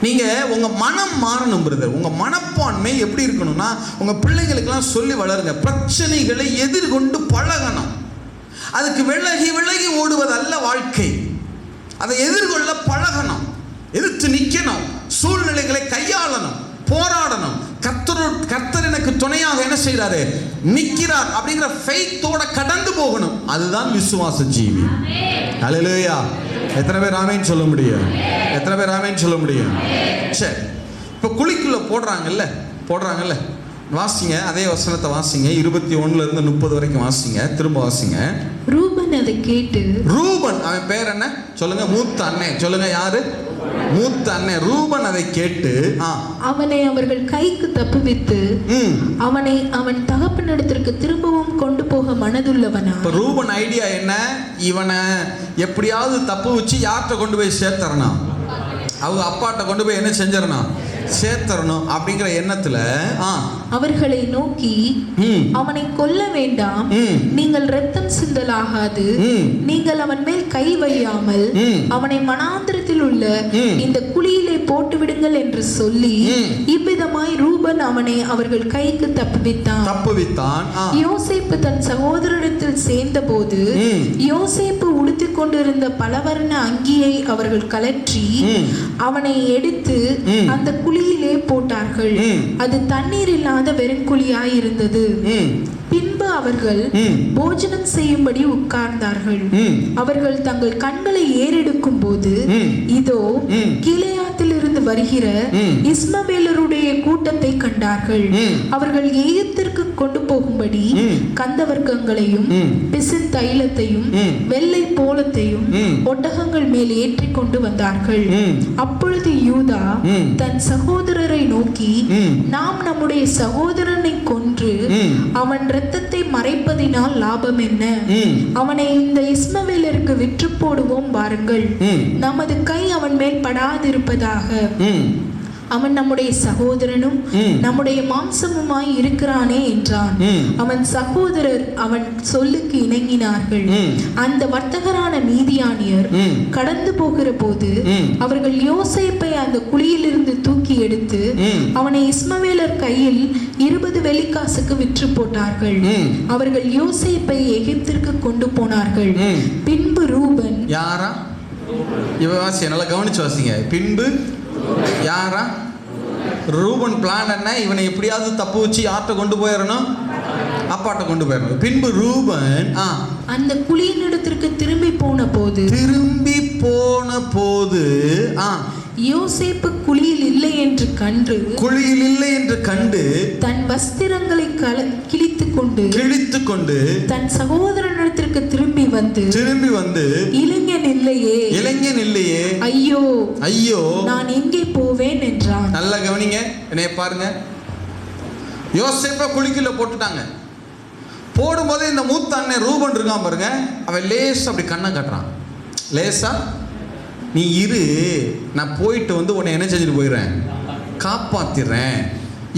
நீங்க உங்க மனம் மாறணும் பிரதர். உங்க மனப்பான்மை எப்படி இருக்கணும்னா, உங்க பிள்ளைகளுக்கெல்லாம் சொல்லி வளருங்க, பிரச்சனைகளை எதிர்கொண்டு பழகணும். அதுக்கு விலகி விலகி ஓடுவதல்ல வாழ்க்கை. அதை எதிர்கொள்ள பழகணும், எதிர்த்து நிற்கணும், சூழ்நிலைகளை கையாளணும், போராடணும். கர்த்தர் எனக்கு துணையாக என்ன செய்யறாரு? நிற்கிறார் அப்படிங்கிற ஃபெய்த்தோட கடந்து போகணும். அதுதான் விசுவாச ஜீவி. அல்லேலூயா. எத்தனை பேர் ஆமேன்னு சொல்ல முடியும்? எத்தனை பேர் ஆமேன்னு சொல்ல முடியும்? சரி, இப்போ குழிக்குள்ள போடுறாங்கல்ல, வாசிங்க, அதே வசனத்தை வாசிங்க. 21 to 30 வரைக்கும் வாசிங்க. திரும்ப வாசிங்க. ரூபன் அதை கேட்டு, ரூபன் அவன் பேர் என்ன சொல்லுங்க? மூத்த அண்ணன். சொல்லுங்க, யாரு? மூத்த அண்ணன். ரூபன் அதை கேட்டு அவனை அவர்கள் கைக்கு தப்புவித்து அவனை அவன் தகப்பனிடத்திற்கு திரும்பவும் கொண்டு போக மனதுள்ளவனா. இப்ப ரூபன் ஐடியா என்ன? இவனை எப்படியாவது தப்பு வச்சு யார்கிட்ட கொண்டு போய் சேர்த்தரணும்? அவங்க அப்பாட்ட கொண்டு போய் என்ன செஞ்சிடணும்? சேர்த்தரணும் அப்படிங்கிற எண்ணத்துல அவர்களை நோக்கி, அவனை கொல்ல வேண்டாம், நீங்கள் இரத்தம் சிந்தலாகாது, நீங்கள் அவன் மேல் கை வையாமல் அவனை வனாந்திரத்தில் உள்ள இந்த குழியிலே போட்டு விடுங்கள் என்று சொல்லி, இவ்விதமாய் ரூபன் அவனை அவர்கள் கைக்கு தப்புவித்தான். யோசேப்பு தன் சகோதரரிடத்தில் சேர்ந்த போது யோசேப்பு உடுத்திக் கொண்டிருந்த பலவர்ண அங்கியை அவர்கள் கலற்றி அவனை எடுத்து அந்த குழியிலே போட்டார்கள். அது தண்ணீர் இல்லாத வெறுங்குழியாய் இருந்தது. பின்பு அவர்கள் போஜனம் செய்யும்படி உட்கார்ந்தார்கள். அவர்கள் தங்கள் கண்களை ஏறெடுக்கும் போது இதோ கிளையாத்தில் இருந்து வருகிற இஸ்மவேலருடைய கூட்டத்தை கண்டார்கள். அவர்கள் எகிப்திற்கு கொண்டு போகும்படி கந்தவர்க்கங்களையும் பிசின் தைலத்தையும் வெள்ளை போலத்தையும் ஒட்டகங்கள் மேல் ஏற்றி கொண்டு வந்தார்கள். அப்பொழுது யூதா தன் சகோதரரை நோக்கி, நாம் நம்முடைய சகோதரனை கொன்று அவன் இரத்தத்தை மறைப்பதினால் லாபம் என்ன? அவனை இந்த இஸ்மவேலருக்கு விற்று போடுவோம் வாருங்கள், நமது கை அவன் மேல் படாதிருப்பதாக. அவன் நம்முடைய சகோதரனும் நம்முடைய மாம்சமுமாய் இருக்கிறானே என்றான். அவன் சகோதரர் அவன் சொல்லுக்கு இணங்கினார்கள். அந்த வர்த்தகரான மீதியானியர் கடந்து போகிற போது அவர்கள் யோசேப்பை அந்த குழியிலிருந்து தூக்கி எடுத்து அவனை இஸ்மவேலர் கையில் 20 வெள்ளிக்காசுக்கு விற்று போட்டார்கள். அவர்கள் யோசேப்பை எகிப்திற்கு கொண்டு போனார்கள். பின்பு ரூபன், யாரா இவ வாசி, நல்லா கவனிச்சு வாசிங்க. பின்பு யாரா? ரூபன் பிளான் என்ன? இவனை எப்படியாவது தப்பு வச்சு யார்கிட்ட கொண்டு போயிடணும்? அப்பாட்ட கொண்டு போயிடணும். பின்பு ரூபன் அந்த குழியினிடத்திற்கு திரும்பி போன போது யோசேப்பு குழியில் இல்லை என்று கண்டு தன் வஸ்திரங்களை கிழித்து கொண்டு தன் சகோதரனிடத்திற்கு திரும்பி வந்து இளைஞன் இல்லையே ஐயோ நான் எங்கே போவேன் என்றான். நல்லா கவனிங்க, என்னைய பாருங்க. யோசேப்பை குழிக்குள்ள போட்டுட்டாங்க. போடும்போது இந்த மூத்த அண்ணன் ரூபன் இருக்கான் பாருங்க, அவன் லேசா அப்படி கண்ணை கட்டுறான். லேசா, நீ இரு, நான் போயிட்டு வந்து உன்னை என்ன செஞ்சுட்டு போயிடுறேன், காப்பாத்திடுறேன்.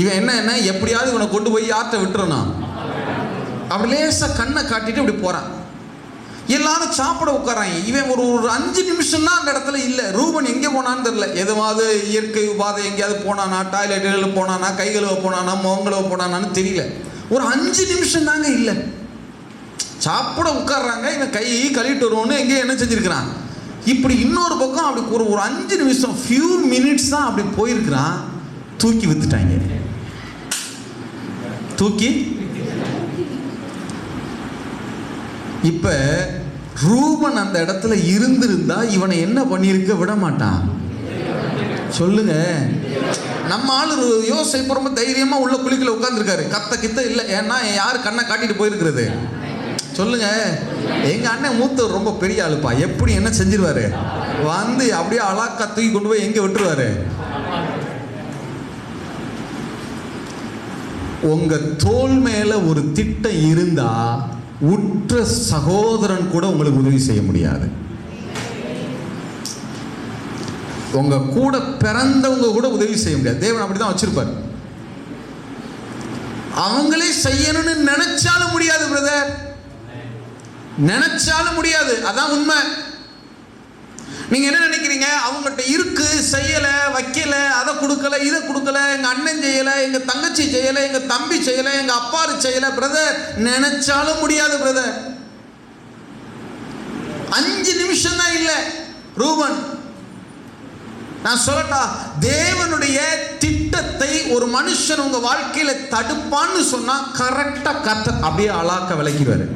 இவன் என்ன எப்படியாவது இவனை கொண்டு போய் யார்கிட்ட விட்டுறணும், அப்படி லேசா கண்ணை காட்டிட்டு இப்படி போறான். எல்லாரும் சாப்பிட உட்காராங்க. இவன் ஒரு 5 நிமிஷம் தான் அந்த இடத்துல இல்லை. ரூபன் எங்கே போனான்னு தெரியல. எதுவாவது இயற்கை உபாதை எங்கேயாவது போனானா, டாய்லெட்டில் போனானா, கை கழுவ போனானா, முகங்கழுவ போனானான்னு தெரியல. ஒரு 5 நிமிஷம் தாங்க இல்லை. சாப்பிட உட்கார்றாங்க. இவன் கை கழுவிட்டு வருவோன்னு எங்கேயும் என்ன செஞ்சிருக்கிறான். இப்படி இன்னொரு பக்கம் அப்படி ஒரு 5 நிமிஷம், ஃபியூ மினிட்ஸ் தான் அப்படி போயிருக்கிறான். தூக்கி வித்துட்டாங்க. இப்ப ரூபன் அந்த இடத்துல இருந்திருந்தா இவனை என்ன பண்ணியிருக்க விட மாட்டான். சொல்லுங்க. நம்ம ஆளு யோசேப்பு ரொம்ப தைரியமா உள்ள குழிக்குள்ள உட்கார்ந்துருக்காரு. கித்த இல்லை. ஏன்னா யாரு கண்ணை காட்டிட்டு போயிருக்கிறது. சொல்லுங்க. எங்க அண்ணன் மூத்தவர் ரொம்ப பெரிய ஆளுப்பா. எப்படி என்ன செஞ்சிருவாரு, வந்து அப்படியே அலாக்கா தூக்கி கொண்டு போய் எங்க விட்டுருவாரு. உங்க தோல் மேல ஒரு திட்டம் இருந்தா உற்ற சகோதரன் கூட உங்களுக்கு உதவி செய்ய முடியாது. உங்க கூட பிறந்தவங்க கூட உதவி செய்ய முடியாது. தேவன் அப்படிதான் வச்சிருப்பார். அவங்களே செய்யணும்னு நினைச்சாலும் முடியாது பிரதர், நினைச்சாலும் முடியாது. அதான் உண்மை. நீங்க என்ன நினைக்கிறீங்க, அவங்ககிட்ட இருக்கு, செய்யல, வைக்கல, அதை கொடுக்கல, இதை கொடுக்கல, எங்க அண்ணன் செய்யல, எங்க தங்கச்சி செய்யல, எங்க தம்பி செய்யல, எங்க அப்பாரு செய்யல. பிரதர், நினைச்சாலும் முடியாது பிரதர். 5 நிமிஷம் தான் இல்லை ரூபன். நான் சொல்லட்டா, தேவனுடைய திட்டத்தை ஒரு மனுஷன் உங்க வாழ்க்கையில தடுப்பான்னு சொன்னா கரெக்டா கத்த அப்படியே அலாக்க விளக்கிடுவாரு.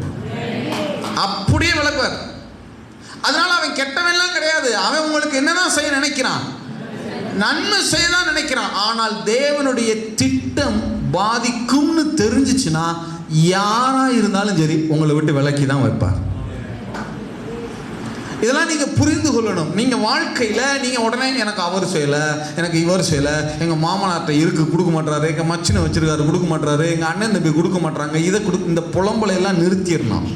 அப்படியே விளக்குவார். அதனால அவன் கெட்டவெல்லாம் கிடையாது. அவன் உங்களுக்கு என்னதான் செய்ய நினைக்கிறான், நன்மை செய்யதான் நினைக்கிறான். ஆனால் தேவனுடைய திட்டம் பாதிக்கும்னு தெரிஞ்சிச்சுன்னா யாரா இருந்தாலும் சரி உங்களை விட்டு விலக்கி தான் வைப்பார். இதெல்லாம் நீங்க புரிந்து கொள்ளணும். நீங்க வாழ்க்கையில நீங்க உடனே எனக்கு அவர் செய்யல, எனக்கு இவர் செய்யல, எங்க மாமனார்ட்ட இருக்கு கொடுக்க மாட்டாரு, எங்க மச்சினை வச்சிருக்காரு கொடுக்க மாட்டாரு, எங்க அண்ணன் தம்பி கொடுக்க மாட்டாங்க, இதை இந்த புலம்பலை எல்லாம் நிறுத்திடணும்.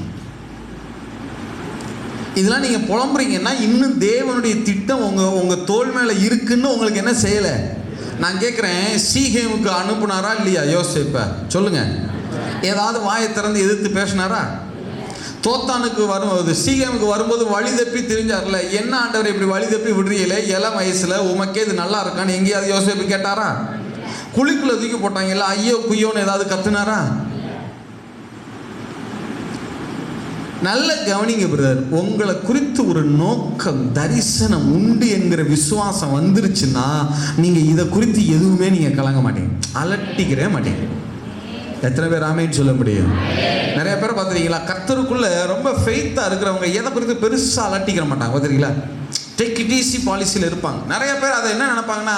இதெல்லாம் நீங்க புலம்புறீங்கன்னா இன்னும் தேவனுடைய திட்டம் உங்க தோல் மேல இருக்குன்னு உங்களுக்கு என்ன செய்யல. நான் கேட்கிறேன், சீகேமுக்கு அனுப்புனாரா இல்லையா யோசேப்ப? சொல்லுங்க. ஏதாவது வாயை திறந்து எதிர்த்து பேசினாரா? தோத்தானுக்கு வரும்போது, சீகேமுக்கு வரும்போது வழி தப்பி தெரிஞ்சார்ல, என்ன ஆண்டவர் இப்படி வழி தப்பி விடுறீங்களே, இளம் வயசுல உமக்கே இது நல்லா இருக்கான்னு எங்கேயாவது யோசேப்பு கேட்டாரா? குழிக்குள்ள தூக்கி போட்டாங்கல்ல, ஐயோ குய்யோன்னு ஏதாவது கத்துனாரா? நல்ல கவனிங்க பிரதர். உங்களை குறித்து ஒரு நோக்கம், தரிசனம் உண்டு என்கிற விசுவாசம் வந்துருச்சுன்னா நீங்க இதை குறித்து எதுவுமே நீங்க கலங்க மாட்டீங்க, அலட்டிக்கிறே மாட்டீங்க. எத்தனை பேர் ஆமேன்னு சொல்ல முடியும்? நிறைய பேர் பார்த்துருக்கீங்களா, கர்த்தருக்குள்ள ரொம்ப ஃபெய்த்தா இருக்கிறவங்க எதை குறித்து பெருசா அலட்டிக்கிற மாட்டாங்க. பார்த்துருக்கீங்களா? டேக் இட் ஈஸி பாலிசியில் இருப்பாங்க. நிறைய பேர் அதை என்ன நினைப்பாங்கன்னா,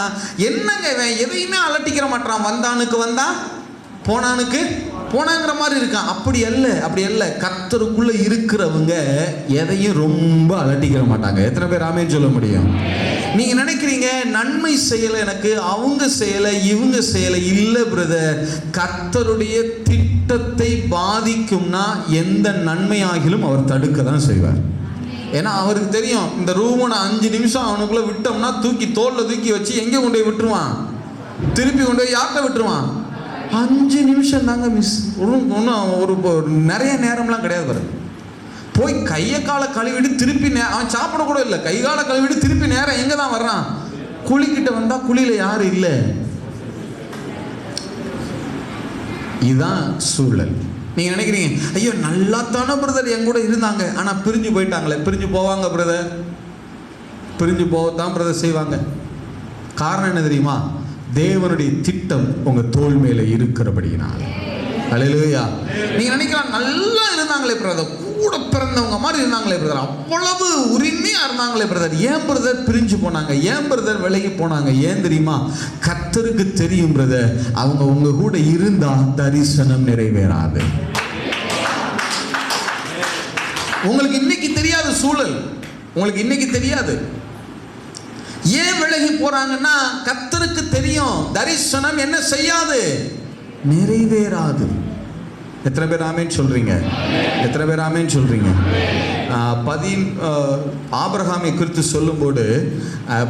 என்னங்க இவன் எதையுமே அலட்டிக்கிற மாட்டான், வந்தானுக்கு வந்தா போனானுக்கு போனாங்கிற மாதிரி இருக்கான். அப்படி அல்ல. கர்த்தருக்குள்ள இருக்கிறவங்க எதையும் ரொம்ப அலட்டிக்கிற மாட்டாங்க. எத்தனை பேர் ஆமேன்னு சொல்ல முடியும்? நீங்க நினைக்கிறீங்க நன்மை செய்யலை, எனக்கு அவங்க செய்யலை, இவங்க செய்யலை. இல்லை பிரதர், கர்த்தருடைய திட்டத்தை பாதிக்கும்னா எந்த நன்மையாகிலும் அவர் தடுக்க தான் செய்வார். ஏன்னா அவருக்கு தெரியும், இந்த ரூமனை 5 நிமிஷம் அவனுக்குள்ள விட்டோம்னா தூக்கி தோல்ல தூக்கி வச்சு எங்கே கொண்டு போய் விட்டுருவான், திருப்பி கொண்டு போய் யார்கிட்ட விட்டுருவான். 5 நிமிஷம் தாங்க மிஸ். ஒன்றும் ஒரு நிறைய நேரம்லாம் கிடையாது பாருங்க. போய் கையை காலை கழுவிட்டு திருப்பி அவன் சாப்பிட கூட இல்லை, கை காலை கழுவிட்டு திருப்பி நேரம் எங்கே தான் வர்றான், குழிக்கிட்ட வந்தால் குழியில் யாரும் இல்லை. இதுதான் சூழல். நீங்கள் நினைக்கிறீங்க, ஐயோ நல்லா தானே பிரதர் என் கூட இருந்தாங்க, ஆனால் பிரிஞ்சு போயிட்டாங்களே. பிரிஞ்சு போவாங்க பிரதர், பிரிஞ்சு போகத்தான் பிரதர் செய்வாங்க. காரணம் என்ன தெரியுமா? தேவனுடைய திட்டம் உங்க தோல் மேல இருக்கிறபடியினால். அல்லேலூயா. நீங்க நினைக்கலாம் நல்லா இருந்தாங்களே பிரதர், கூட பிறந்தவங்க மாதிரி இருந்தாங்களே பிரதர், அவ்வளவு உரிமையா இருந்தாங்களே பிரதர், ஏன் பிரதர் பிரிஞ்சு போனாங்க, ஏன் பிரதர் விலகி போனாங்க? ஏன் தெரியுமா? கர்த்தருக்கு தெரியும் பிரதர், அவங்க உங்க கூட இருந்தா தரிசனம் நிறைவேறாது. உங்களுக்கு இன்னைக்கு தெரியாது சூழல், உங்களுக்கு இன்னைக்கு தெரியாது. ஏன் விலகி போறாங்கன்னா கர்த்தருக்கு தெரியும் தரிசனம் என்ன செய்யாது, நிறைவேறாது. எத்தனை பேர் ஆமேன் சொல்றீங்க? எத்தனை பேர் ஆமேன் சொல்றீங்க? ஆபிரகாமை குறித்து சொல்லும்போது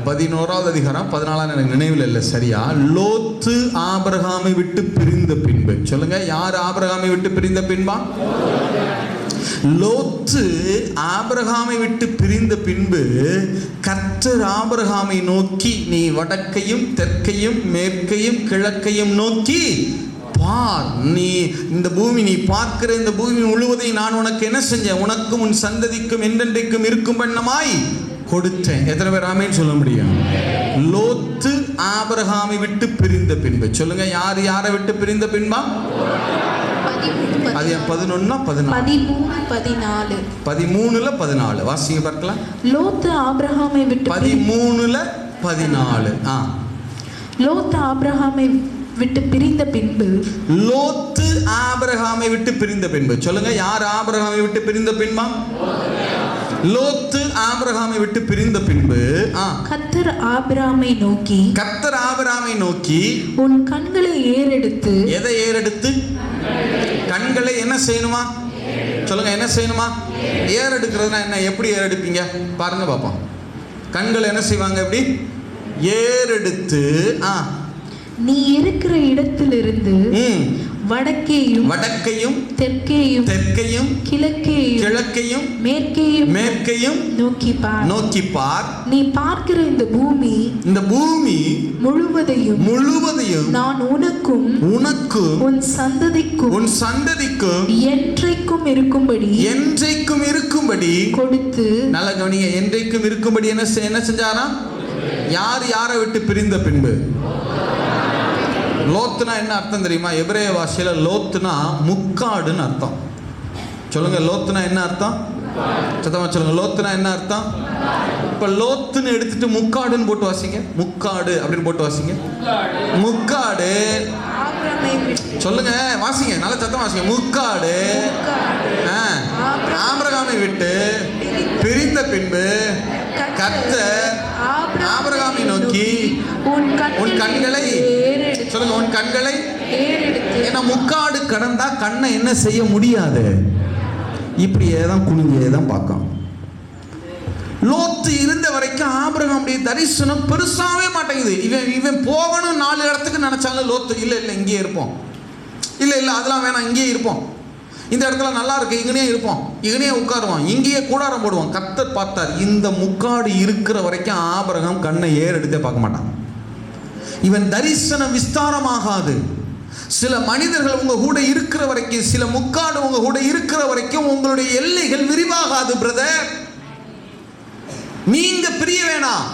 11வது அதிகாரம் 14 எனக்கு நினைவில் இல்லை சரியா. லோத்து ஆபிரகாமை விட்டு பிரிந்த பின்பு, சொல்லுங்க, யார் ஆபிரகாமை விட்டு பிரிந்த பின்பா? லோத்து ஆபிரகாமை விட்டு பிரிந்த பின்பு கர்த்தர் ஆபிரகாமை நோக்கி, நீ வடக்கையும் தெற்கையும் மேற்கையும் கிழக்கையும் நோக்கி பார், நீ இந்த பூமி, நீ பார்க்கிற இந்த பூமி முழுவதையும் நான் உனக்கு என்ன செஞ்சேன், உனக்கும் உன் சந்ததிக்கும் என்றென்றைக்கும் இருக்கும் வண்ணமாய் கொடுத்தேன். எத்தனை பேர் ஆமென் சொல்ல முடியும்? லோத்து ஆபிரகாமை விட்டு பிரிந்த பின்பு, சொல்லுங்க, யார் யாரை விட்டு பிரிந்த பின்பா? அது 11 14 13 வாசிங்க பார்க்கலாம். லோத்து ஆபிரகாமை விட்டு 13 14 லோத்து ஆபிரகாமை விட்டு பிரிந்த பின்பு, லோத்து ஆபிரகாமை விட்டு பிரிந்த பின்பு, சொல்லுங்க, யார் ஆபிரகாமை விட்டு பிரிந்த பின்பா? லோத்து ஆபிரகாமை விட்டு பிரிந்த பின்பு கர்த்தர் ஆபிரகாமை நோக்கி, உன் கண்களை ஏறெடுத்து. எதை ஏறெடுத்து? கண்களை என்ன செய்யணுமா? சொல்லுங்க, என்ன செய்யணுமா? ஏறெடுக்கிறதுனா என்ன? எப்படி ஏறெடுப்பீங்க பாருங்க பாப்போம். கண்கள் என்ன செய்வாங்க? எப்படி ஏறெடுத்து, நீ இருக்கிற இடத்திலிருந்து வடக்கையும் தெற்கையும் கிழக்கையும் மேற்கையும் நோக்கி பார். நீ பார்க்கிற இந்த பூமி முழுவதையும் நான் உனக்கும் உன் சந்ததிக்கும் என்றைக்கும் இருக்கும்படி கொடுத்து. நல்ல கவனிங்க, என்றைக்கும் இருக்கும்படி என்ன செஞ்சாராம்? யாரை விட்டு பிரிந்த பின்பு? லோத்துனா என்ன அர்த்தம் தெரியுமா? எபிரேய பாஷையில லோத்துனா முக்காடுன்னு அர்த்தம். சொல்லுங்க, லோத்துனா என்ன அர்த்தம்? சத்தமா சொல்லுங்க, லோத்துனா என்ன அர்த்தம்? இப்ப லோத்துன்னு எடுத்துட்டு முக்காடுன்னு போட்டு வாசிங்க. முக்காடு அப்படின்னு போட்டு வாசிங்க. முக்காடு, சொல்லுங்க, வாசிங்க, நல்ல சத்தம் வாசிங்க. முக்காடு ஆபிரகாமை விட்டு பிரிந்த பின்பு கர்த்தர் ஆபிரகாமை நோக்கி, உன் கண்களை, சொல்லுங்க, உன் கண்களை. ஏன்னா முக்காடு கடந்தா கண்ணை என்ன செய்ய முடியாது, இப்படியே தான் குனிஞ்சே தான் பார்க்கும். லோத்து இருந்த வரைக்கும் ஆபிரகாமுடைய தரிசனம் பெருசாவே மாட்டேங்குது. இவன் போகணும் 4 இடத்துக்கு நினைச்சாலும் லோத்து இல்லை இங்கேயே இருப்போம், இல்லை அதெல்லாம் வேணாம், இங்கேயே இருப்போம், இந்த இடத்துல நல்லா இருக்கு, இங்கனே இருப்போம், இங்கனே உட்காருவோம், இங்கேயே கூடாரம் போடுவோம். கர்த்தர் பார்த்தார், இந்த முக்காடு இருக்கிற வரைக்கும் ஆபிரகாம் கண்ணை ஏறெடுத்தே பார்க்க மாட்டான். இவன் தரிசனம் விஸ்தாரமாகாது. சில மனிதர்கள் உங்க கூட இருக்கிற வரைக்கும், சில முக்காடு உங்க கூட இருக்கிற வரைக்கும் உங்களுடைய எல்லைகள் விரிவாகாது பிரதர். நீங்க பிரிய வேணாம்,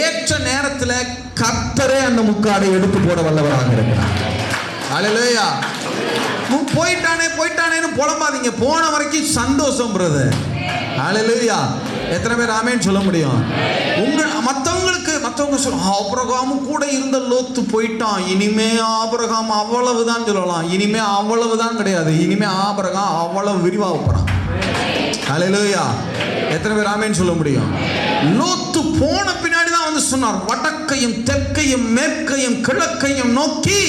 ஏற்ற நேரத்தில் கர்த்தரே அந்த முக்காடை எடுத்து போட வல்லவராக இருக்கிறார். அல்லேலூயா. போயிட்டானேன்னு புலம்பாதீங்க, போன வரைக்கும் சந்தோஷம் பிரதர். அல்லேலூயா. எத்தனை பேர் ஆமென் சொல்ல முடியும்? மற்றவங்க சொல்ல, ஆபிரகாமும் கூட இருந்த லோத்து போயிட்டான், இனிமே ஆபிரகாம் அவ்வளவுதான் சொல்லலாம். இனிமே அவ்வளவுதான் கிடையாது, இனிமே ஆபிரகாம் அவ்வளவு விரிவாக போறான். அல்லேலூயா. எத்தனை பேர் ஆமென் சொல்ல முடியும்? லோத்து போன பின்னாடி தான் வந்து சொன்னார், வடக்கையும் தெற்கையும் மேற்கையும் கிழக்கையும் நோக்கி.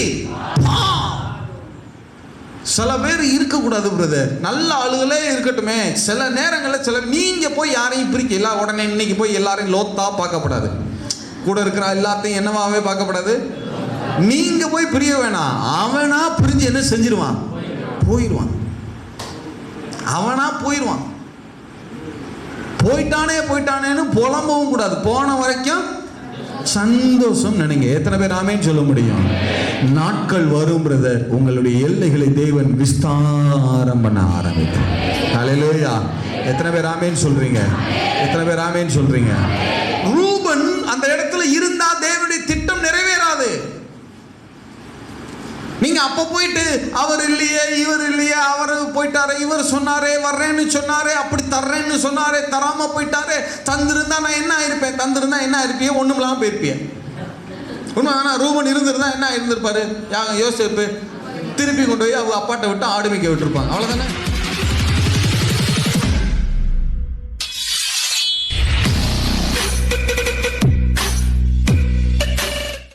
சில பேர் இருக்கக்கூடாது பிரதர், நல்ல ஆளுகளே இருக்கட்டுமே. சில நேரங்களில் நீங்க போய் யாரையும் பிரிக்க உடனே இன்னைக்கு போய் எல்லாரையும் லோத்தா பார்க்கப்படாது, கூட இருக்கிற எல்லாத்தையும் என்னவாவே பார்க்கப்படாது. நீங்க போய் பிரிய வேணாம், அவனா பிரிஞ்சு என்ன செஞ்சிருவான்? போயிடுவான். போயிட்டானேன்னு புலம்பவும் கூடாது, போன வரைக்கும் சந்தோஷம் நினைங்க. எத்தனை பேர் ஆமென் சொல்ல முடியும்? நாட்கள் வரும் பிரதர், உங்களுடைய எல்லைகளை தேவன் விஸ்தாரம் பண்ண ஆரம்பிக்கும். ஹல்லேலூயா. எத்தனை பேர் ஆமென் சொல்றீங்க? ரூபன் அந்த இடத்துல இருந்தா தேவனுடைய திட்டம் நிறைவேறாது. நீங்க நீங்க அப்ப போயிட்டு அவர் இல்லையே, இவர் இல்லையே, அவர் போயிட்டாரே, இவர் சொன்னாரே வர்றேன்னு சொன்னாரே, அப்படி தர்றேன்னு சொன்னாரே, தராம போயிட்டாரே, தந்திருந்தா நான் என்ன ஆயிருப்பேன், தந்திருந்தா என்ன ஆயிருப்பிய, ஒண்ணும் இல்லாம போயிருப்பிய. உண்மை. ஆனா ரூபன் இருந்திருந்தா என்ன இருந்திருப்பாரு? யோசிப்பு திருப்பி கொண்டு போய் அவங்க அப்பாட்ட விட்டு ஆடு மேய்க்க விட்டுருப்பாங்க. அவ்வளவுதானே.